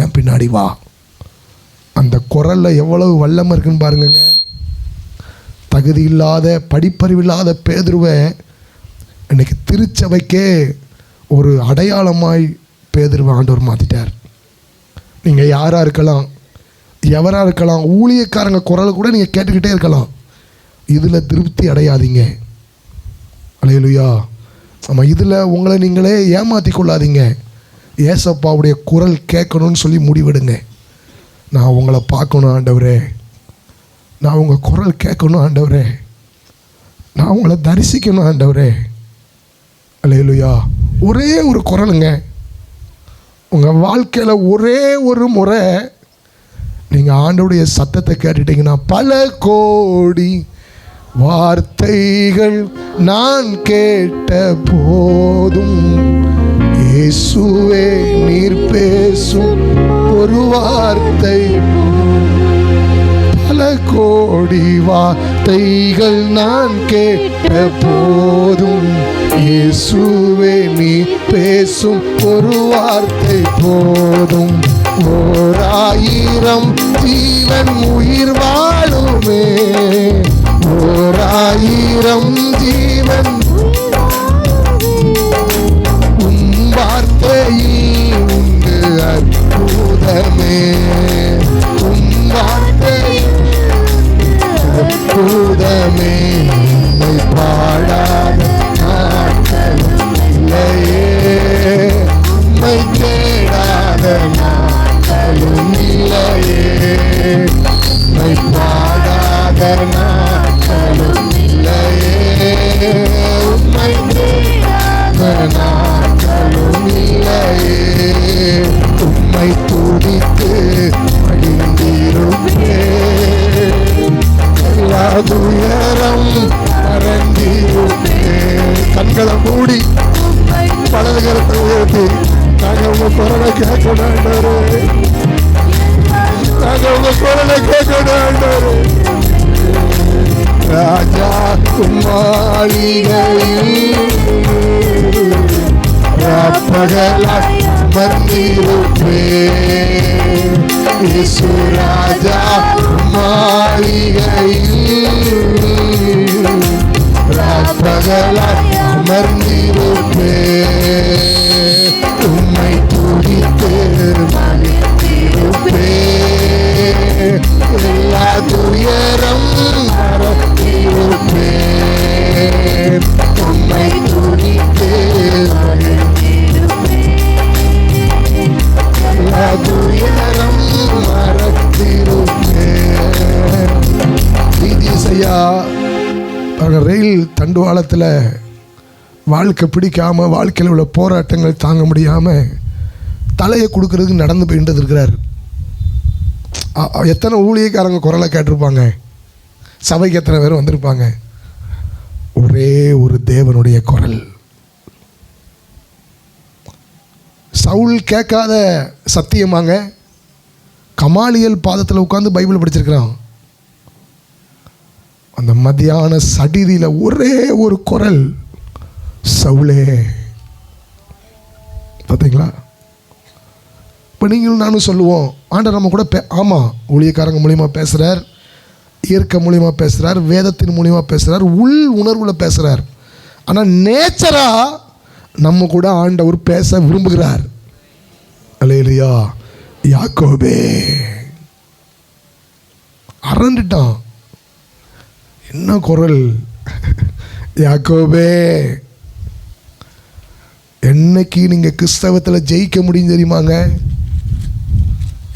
என் பின்னாடி வா. அந்த குரலில் எவ்வளவு வல்லமை இருக்குன்னு பாருங்கங்க. தகுதி இல்லாத, படிப்பறிவில்லாத பேதுருவை இன்னைக்கு திருச்சபைக்கே ஒரு அடையாளமாய் பேதுருவை ஆண்டவர் மாற்றிட்டார். நீங்கள் யாராக இருக்கலாம், எவராக இருக்கலாம், ஊழியக்காரங்க குரலை கூட நீங்கள் கேட்டுக்கிட்டே இருக்கலாம். இதில் திருப்தி அடையாதீங்க. அல்லேலூயா. ஆமாம், இதில் உங்களை நீங்களே ஏமாற்றி கொள்ளாதீங்க. ஏசப்பாவுடைய குரல் கேட்கணும்னு சொல்லி முடிவெடுங்க. நான் உங்களை பார்க்கணும் ஆண்டவரே, நான் உங்கள் குரல் கேட்கணும் ஆண்டவரே, நான் உங்களை தரிசிக்கணும் ஆண்டவரே. அல்லேலூயா. ஒரே ஒரு குரலுங்க. உங்கள் வாழ்க்கையில் ஒரே ஒரு முறை நீங்கள் ஆண்டவருடைய சத்தத்தை கேட்டுட்டீங்கன்னா, பல கோடி வார்த்தைகள் நான் கேட்ட போதும் இயேசுவே நீர் பேசும் ஒரு வார்த்தை. பல கோடி வார்த்தைகள் நான் கேட்ட போதும் இயேசுவே நீ பேசும் ஒரு வார்த்தை போதும். 1000 ஜீவன் உயிர் வாழுமே, 1000 ஜீவன் வார்த்தையில் உண்டு அற்புதமே, வார்த்தையில் அற்புதமே. உம்மை பாடாத நாட்களும் இல்லையே, உம்மை தேடாத நாட்களும் இல்லையே, உம்மை பாடாத நாட்களும் இல்லையே, உம்மை தேடாத நாட்களும் இல்லையே. உம்மை துதித்து மகிழ்ந்திருப்பேன், எல்லா துயரம் மறந்திருப்பேன். கண்களை மூடி வலது கரத்தை உயர்த்தி நாங்கள் உங்க குரலை கேட்கணும் ஆண்டவரே, நாங்கள் உங்க குரலை கேட்கணும் ஆண்டவரே. ராஜா மாளிகையில் ராப்பகலாய் அமர்ந்திருப்பேன். இயேசு ராஜா மாளிகையில் ராப்பகலாய் அமர்ந்திருப்பேன். உம்மை துதித்து மகிழ்ந்திருப்பேன். எல்லா துயரம் மறந்திருப்பேன். உம்மை துதித்து எல்லா துயரம் மறந்திருப்பேன். செய்யா ரயில் தண்டுவாளத்தில் வாழ்க்கை பிடிக்காம, வாழ்க்கையில் உள்ள போராட்டங்கள் தாங்க முடியாமல் தலையை கொடுக்கறதுக்கு நடந்து போயிட்டு இருக்கிறார். எத்தனை ஊழியக்காரங்க குரலை கேட்டிருப்பாங்க, சபைக்கு எத்தனை பேர் வந்திருப்பாங்க. ஒரே ஒரு தேவனுடைய குரல். சவுல் கேட்காத சத்தியமாங்க. கமாலியல் பாதத்தில் உட்காந்து பைபிள் படிச்சிருக்கிறான். அந்த மத்தியான சடிதியில் ஒரே ஒரு குரல், சவுலே. பார்த்தீங்களா? இப்போ நீங்களும் நானும் சொல்லுவோம், ஆண்டவர் நம்ம கூட ஆமாம், ஊழியக்காரங்க மூலிமா பேசுகிறார், இயற்கை மூலிமா பேசுகிறார், வேதத்தின் மூலிமா பேசுகிறார், உள் உணர்வில் பேசுகிறார். ஆனால் நேச்சராக நம்ம கூட ஆண்டவர் பேச விரும்புகிறார். அல்லேலூயா. யாக்கோபே அரண்டுட்டான். என்ன குரல்! யாக்கோபே. என்னைக்கு நீங்கள் கிறிஸ்தவத்தில் ஜெயிக்க முடியும் தெரியுமாங்க?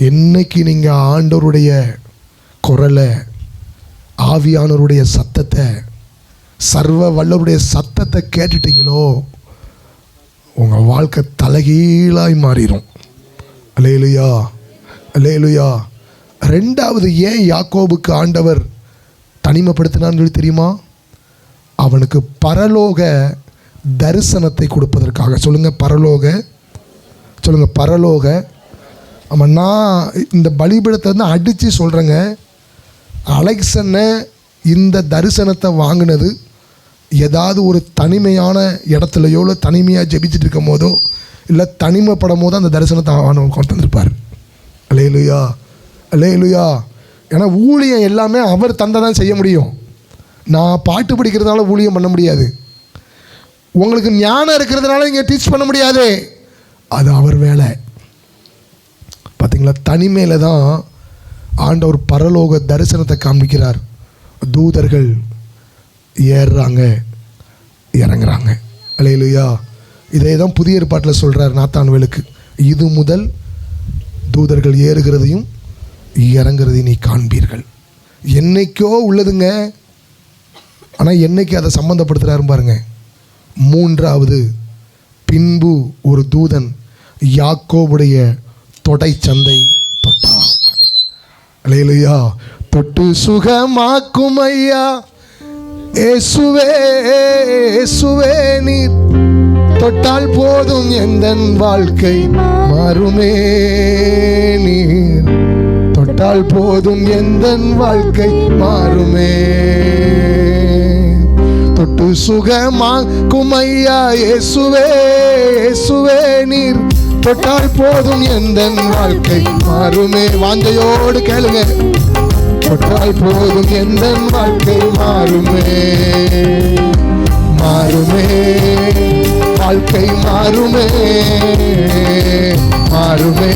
என்னைக்கு நீங்கள் ஆண்டவருடைய குரலை, ஆவியானவருடைய சத்தத்தை, சர்வ வல்லவருடைய சத்தத்தை கேட்டுட்டீங்களோ, உங்கள் வாழ்க்கை தலைகீழாய் மாறிடும். அல்லேலூயா, அல்லேலூயா. ரெண்டாவது, ஏன் யாக்கோபுக்கு ஆண்டவர் தனிமைப்படுத்தினான்னு சொல்லி தெரியுமா? அவனுக்கு பரலோக தரிசனத்தை கொடுப்பதற்காக. சொல்லுங்கள் பரலோக, சொல்லுங்கள் பரலோக. ஆமாம், நான் இந்த பலிபீடத்தை வந்து அடித்து சொல்கிறேங்க. அலெக்சனை இந்த தரிசனத்தை வாங்கினது ஏதாவது ஒரு தனிமையான இடத்துலையோ, இல்லை தனிமையாக ஜெபிச்சுட்டு இருக்கும் போதோ, இல்லை தனிமைப்படும் போதோ அந்த தரிசனத்தை கொண்டு வந்திருப்பார். அல்லேலூயா, அல்லேலூயா. ஏன்னா ஊழியம் எல்லாமே அவர் தந்தை தான் செய்ய முடியும். நான் பாட்டு படிக்கிறதுனால ஊழியம் பண்ண முடியாது. உங்களுக்கு ஞானம் இருக்கிறதுனால இங்கே டீச் பண்ண முடியாது. அது அவர் வேலை. பார்த்தீங்களா? தனிமையில் தான் ஆண்டவர் பரலோக தரிசனத்தை காண்பிக்கிறார். தூதர்கள் ஏறுறாங்க, இறங்குறாங்க. அல்லேலூயா. இதே தான் புதிய ஏற்பாட்டில் சொல்கிறார் நாத்தான்வேலுக்கு. இது முதல் தூதர்கள் ஏறுகிறதையும் இறங்குறதையும் நீ காண்பீர்கள். என்னைக்கோ உள்ளதுங்க. ஆனால் என்னைக்கு அதை சம்மந்தப்படுத்துகிறாரு பாருங்க. மூன்றாவது, பின்பு ஒரு தூதன் யாக்கோபுடைய தொடை சந்தை தொட்டான். அல்லேலூயா. தொட்டு சுகமாக்கும் ஐயா இயேசுவே, இயேசுவே நீர் தொட்டால் போதும் எந்தன் வாழ்க்கை மாறுமே. நீர் தொட்டால் போதும் எந்தன் வாழ்க்கை மாறுமே. தொட்டு சுகமாக்கும் ஐயா இயேசுவே, இயேசுவே நீர் தொட்டால் போதும் எந்தன் வாழ்க்கை மாறுமே. வாஞ்சையோடு கேளுங்க. தொட்டால் போதும் எந்தன் வாழ்க்கை மாறுமே, மாறுமே. வாழ்க்கை மாறுமே, மாறுமே.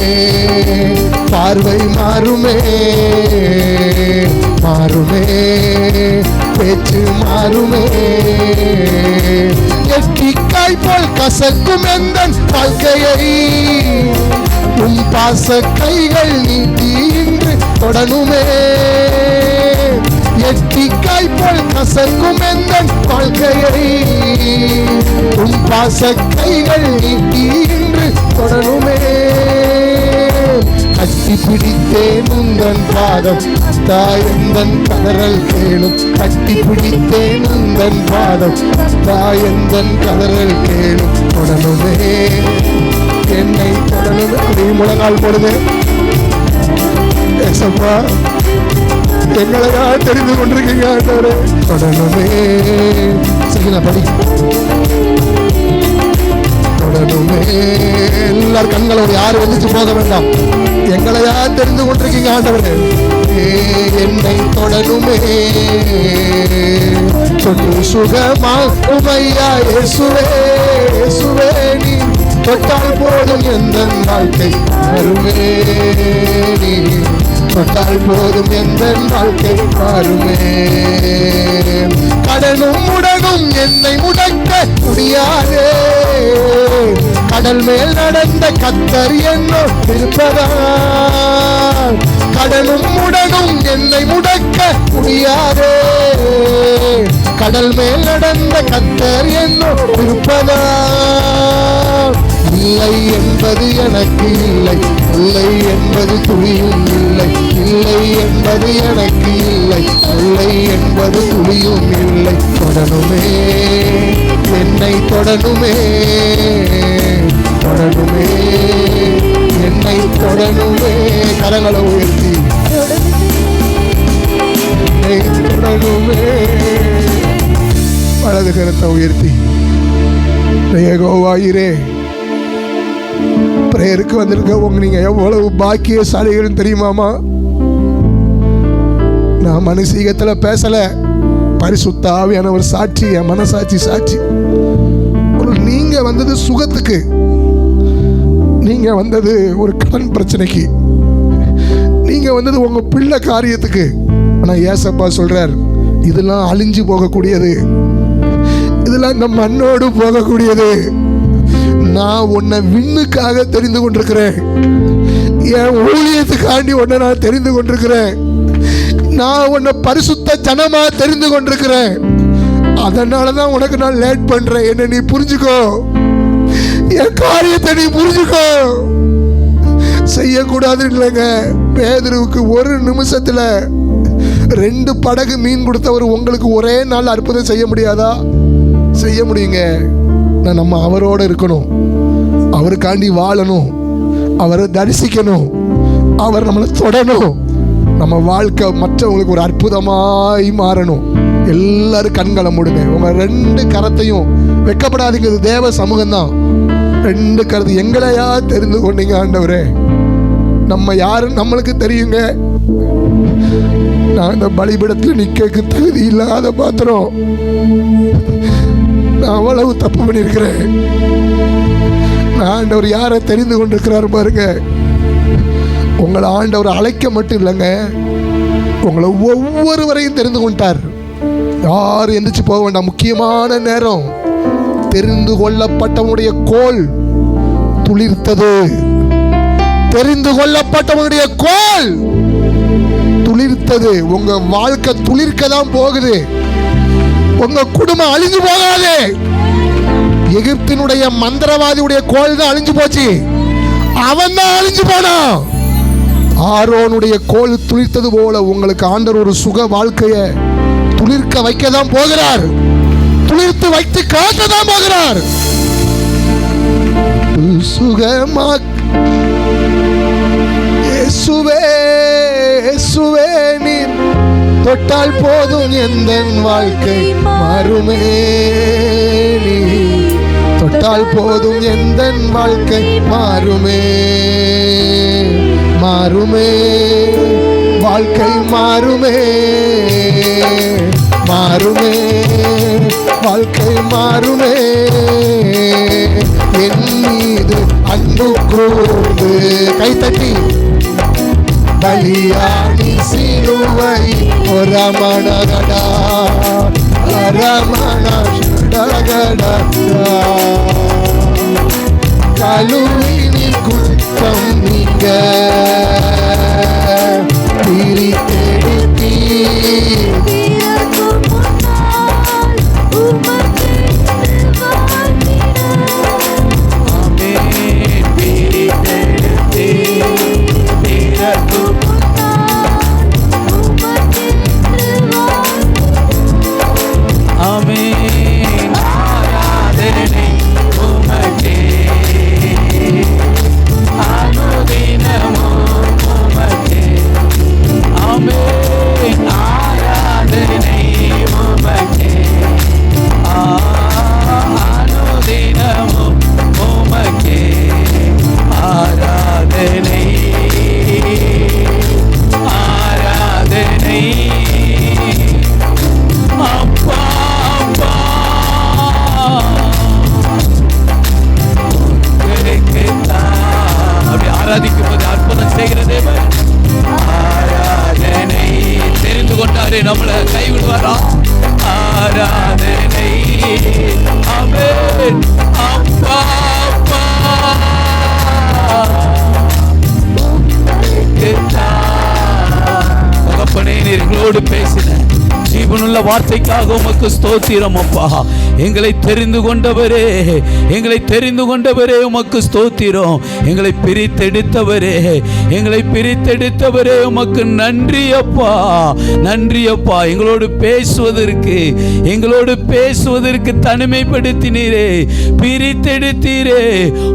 பார்வை மாறுமே, மாறுமே. பேச்சு மாறுமே. எட்டிக்காய் போல் கசக்கும் எந்தன் வாழ்க்கையை உம் பாச கைகள் நீட்டி இன்று தொடனுமே. எட்டிக்காய் போல் கசக்கும் எந்தன் வாழ்க்கையை உம் பாச கைகள் நீட்டி இன்று தொடனுமே. கட்டி பிடித்தேன் உந்தன் பாதம் தாயந்தன் கதறல் கேளும். கட்டி பிடித்தேன் உந்தன் பாதம் தாயந்தன் கதறல் கேளும். தொடனுமே, என்னை தொடனுமே. முழங்கால் போடுது. ஏசப்பா, எங்களையா தெரிந்து கொண்டிருக்கீங்க ஆண்டவரே. தொடணுமே சரிங்களா படி தொடணுமே. எல்லாரும் கண்களோட யாரும் வந்துச்சு போக வேண்டாம். எங்களையா தெரிந்து கொண்டிருக்கீங்க ஆண்டவரே. என்னை தொடணுமே தொட்டு சுகமா உமையா இயேசுவே இயேசுவே நீ தொட்டால் போதும் எந்த வாழ்க்கை மாறுமே. நீ தொட்டால் போதும் எந்த வாழ்க்கை மாறுமே. கடலும் முடனும் என்னை முடக்க முடியாதே. கடல் மேல் நடந்த கர்த்தர் என்னோடு இருப்பதால் கடலும் முடனும் என்னை முடக்க முடியாதே. கடல் மேல் நடந்த கர்த்தர் என்னோடு இருப்பதால் இல்லை என்பது எனக்கு இல்லை, இல்லை என்பது துளியும் இல்லை, இல்லை என்பது எனக்கு இல்லை, இல்லை என்பது துளியும் இல்லை. தொடணுமே என்னை தொடணுமே தொடணுமே என்னை தொடணுமே. கரங்களை உயர்த்தி என்னை தொடணுமே. வலது கரத்தை உயர்த்தி யெகோவாயிரே பிரேயருக்கு வந்திருக்க நீங்க எவ்வளவு பாக்கியசாலிகள் தெரியுமாமா? நான் மனுஷீகத்துல பேசல, பரிசுத்த ஆவியானவர் சாட்சி, என் மனசாட்சி சாட்சி. நீங்க வந்தது சுகத்துக்கு, நீங்க வந்தது ஒரு கடன் பிரச்சனைக்கு, நீங்க வந்தது உங்க பிள்ளை காரியத்துக்கு. ஆனா ஏசப்பா சொல்றார், இதெல்லாம் அழிஞ்சு போகக்கூடியது, இதெல்லாம் இந்த மண்ணோடு போகக்கூடியது. நான் உன்னை விண்ணுக்காக தெரிந்து கொண்டிருக்கிறேன். என் ஊழியத்துக்காண்டி உன்னை நான் தெரிந்து கொண்டிருக்கிறேன். நான் உன்னை பரிசுத்த ஜனமா தெரிந்து கொண்டிருக்கிறேன். அதனாலதான் உனக்கு நான் லேட் பண்றேன். என்ன நீ புரிஞ்சுக்கோ, என் காரியத்தை நீ புரிஞ்சுக்கோ. செய்யக்கூடாது இல்லைங்க. பேதுருவுக்கு ஒரு நிமிஷத்துல 2 படகு மீன் கொடுத்தவர் உங்களுக்கு ஒரே நாள் அற்புதம் செய்ய முடியாதா? செய்ய முடியுங்க. நம்ம அவரோட இருக்கணும், அவருக்காண்டி வாழணும், அவரை தரிசிக்கணும், அவர் நம்மளை தொடணும். நம்ம வாழ்க்கை மற்றவங்களுக்கு ஒரு அற்புதமாய் மாறணும். எல்லாரும் கண்களை மூடுங்க. உங்க 2 கரத்தையும் வெக்கப்படாதீங்க. இது தேவ சமூகம் தான். 2 கரத்தை எங்களையா தெரிந்து கொண்டீங்க ஆண்டவரே. நம்ம யாருன்னு நம்மளுக்கு தெரியுங்க. நான் இந்த பலிபீடத்தில் நிக்க தகுதி இல்லாத பாத்திரம். நான் அவ்வளவு தப்பு பண்ணியிருக்கிறேன். ஆண்டவர் யாரை தெரிந்து கொண்டிருக்கிறாரு பாருங்க. உங்களை ஆண்டவர் அழைக்க மட்டும் இல்லைங்க, உங்களை ஒவ்வொருவரையும் தெரிந்து கொண்டார். யாரும் எந்திரிச்சு போக வேண்டாம். முக்கியமான நேரம். தெரிந்து கொள்ளப்பட்டவனுடைய கோல் துளிர்த்தது. தெரிந்து கொள்ளப்பட்டவனுடைய கோல் துளிர்த்தது. உங்க வாழ்க்கை துளிர்க்க தான் போகுது. உங்க குடும்பம் அழிஞ்சு போகாது. எகிப்தினுடைய மந்திரவாதியுடைய கோல் தான் அழிஞ்சு போச்சு. அவன் தான் அழிஞ்சு போனான். ஆரோனுடைய கோல் துளிர்த்தது போல உங்களுக்கு ஆண்டவர் ஒரு சுக வாழ்க்கையை துளிர்க்க வைக்க தான் போகிறார். துளிர்த்து வைத்து காட்ட தான் போகிறார். சுகமா இயேசுவே இயேசுவே நீ தொட்டால் போதும் எந்த வாழ்க்கை மாறுமே. நீ தொட்டால் போதும் எந்த வாழ்க்கை மாறுமே. மாறுமே வாழ்க்கை மாறுமே. மாறுமே வாழ்க்கை மாறுமே. என் மீது அன்பு கூர்ந்து கைத்தட்டி பலியாடி சிலுவை ரமணகடா ரமணகடா கழுவினி குற்றம் நீங்க பிரித்தெடுத்தீ நல்ல வார்த்தைக்காக உமக்கு ஸ்தோத்திரம் அப்பா. எங்களை தெரிந்து கொண்டவரே, எங்களை தெரிந்து கொண்டவரே உமக்கு ஸ்தோத்திரம். எங்களை பிரித்தெடுத்தவரே, எங்களை பிரித்தெடுத்தவரே உமக்கு நன்றி அப்பா, நன்றி அப்பா. எங்களோடு பேசுவதற்கு, எங்களோடு பேசுவதற்கு தனிமைப்படுத்தினீரே, பிரித்தெடுத்தீரே.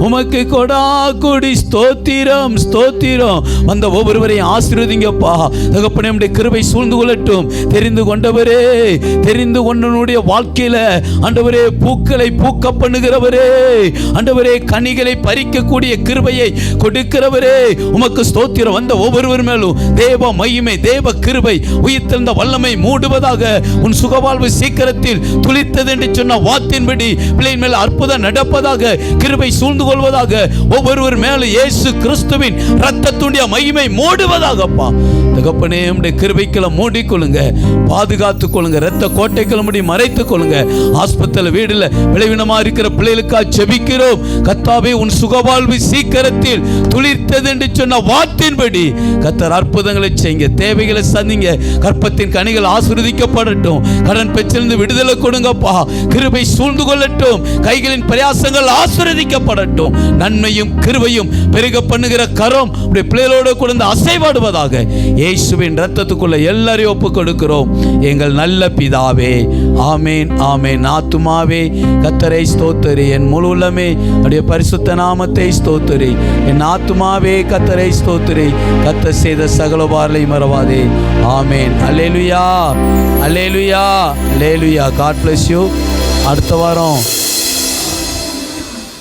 உமக்கு கொடா கொடி ஸ்தோத்திரம், ஸ்தோத்திரம். வந்த ஒவ்வொருவரையும் ஆசீர்வதிங்கப்பா. தகப்பனே உம்முடைய கிருபை சூழ்ந்து கொள்ளட்டும். தெரிந்து கொண்டவரே, தெரிந்து கொண்டவனுடைய வாழ்க்கையில ஆண்டவரே பூக்களை பூக்க பண்ணுகிறவரே, ஆண்டவரே கனிகளை பறிக்கக்கூடிய கிருபையை கொடுக்கிறவரே உமக்கு ஸ்தோத்திரம். வந்த ஒவ்வொருவர் மேலும் தேவ மகிமை, தேவ கிருபை, உயிர்த்தெழுந்த வல்லமை மூடுவதாக. உன் சுகவாழ்வு சீக்கிரத்தில் துளித்தது என்று சொன்ன வார்த்தையின்படி பிள்ளையின் மேல் அற்புதம் நடப்பதாக, கிருபை சூழ்ந்து கொள்வதாக. ஒவ்வொருவர் மேலும் இயேசு கிறிஸ்துவின் இரத்தத்துடைய மகிமை மூடுவதாகப்பா. தகப்பனே உம்முடைய கிருபைக்குள்ள மூடிக்கொள்ளுங்க, பாதுகாத்துக் கொள்ளுங்க, இரத்த கோட்டைக்குள்ள முடி மறைத்துக் கொள்ளுங்க. ஆஸ்பத்திரி வீடுல விளைவினமா இருக்கிற பிள்ளைகளுக்காக ஜெபிக்கிறோம். கர்த்தாவே உன் சுகவாழ்வு சீக்கிரத்தில் துளிர்த்தது என்று சொன்ன வார்த்தையின்படி கர்த்தர் அற்புதங்களை செய்யுங்க, தேவைகளை சந்திங்க. கற்பத்தின் கனிகள் ஆசீர்வதிக்கப்படட்டும். கடன் பிரச்சனை விடுதலை கொடுங்கப்பா. கிருபை சூழ்ந்து கொள்ளட்டும். கைகளின் பிரயாசங்கள் ஆசீர்வதிக்கப்படட்டும். நன்மையும் கிருபையும் பெருக பண்ணுகிற கரம் உடைய பிள்ளைகளோடு கூட அசைவாடுவதாக. இயேசுவின் இரத்தத்துக்குள்ள எல்லாரையும் ஒப்புக் கொடுக்கிறோம் எங்கள் நல்ல பிதாவே. ஆமேன், ஆமேன். ஆத்துமாவே கர்த்தரை ஸ்தோத்திரி, என் முழு உள்ளமே அவருடைய பரிசுத்த நாமத்தை ஸ்தோத்திரி. என் ஆத்துமாவே கர்த்தரை ஸ்தோத்திரி, கர்த்தர் செய்த சகல உபகாரங்களை மறவாதே. ஆமேன். அல்லேலூயா, அல்லேலூயா, அல்லேலூயா. God bless you. அடுத்த வாரம்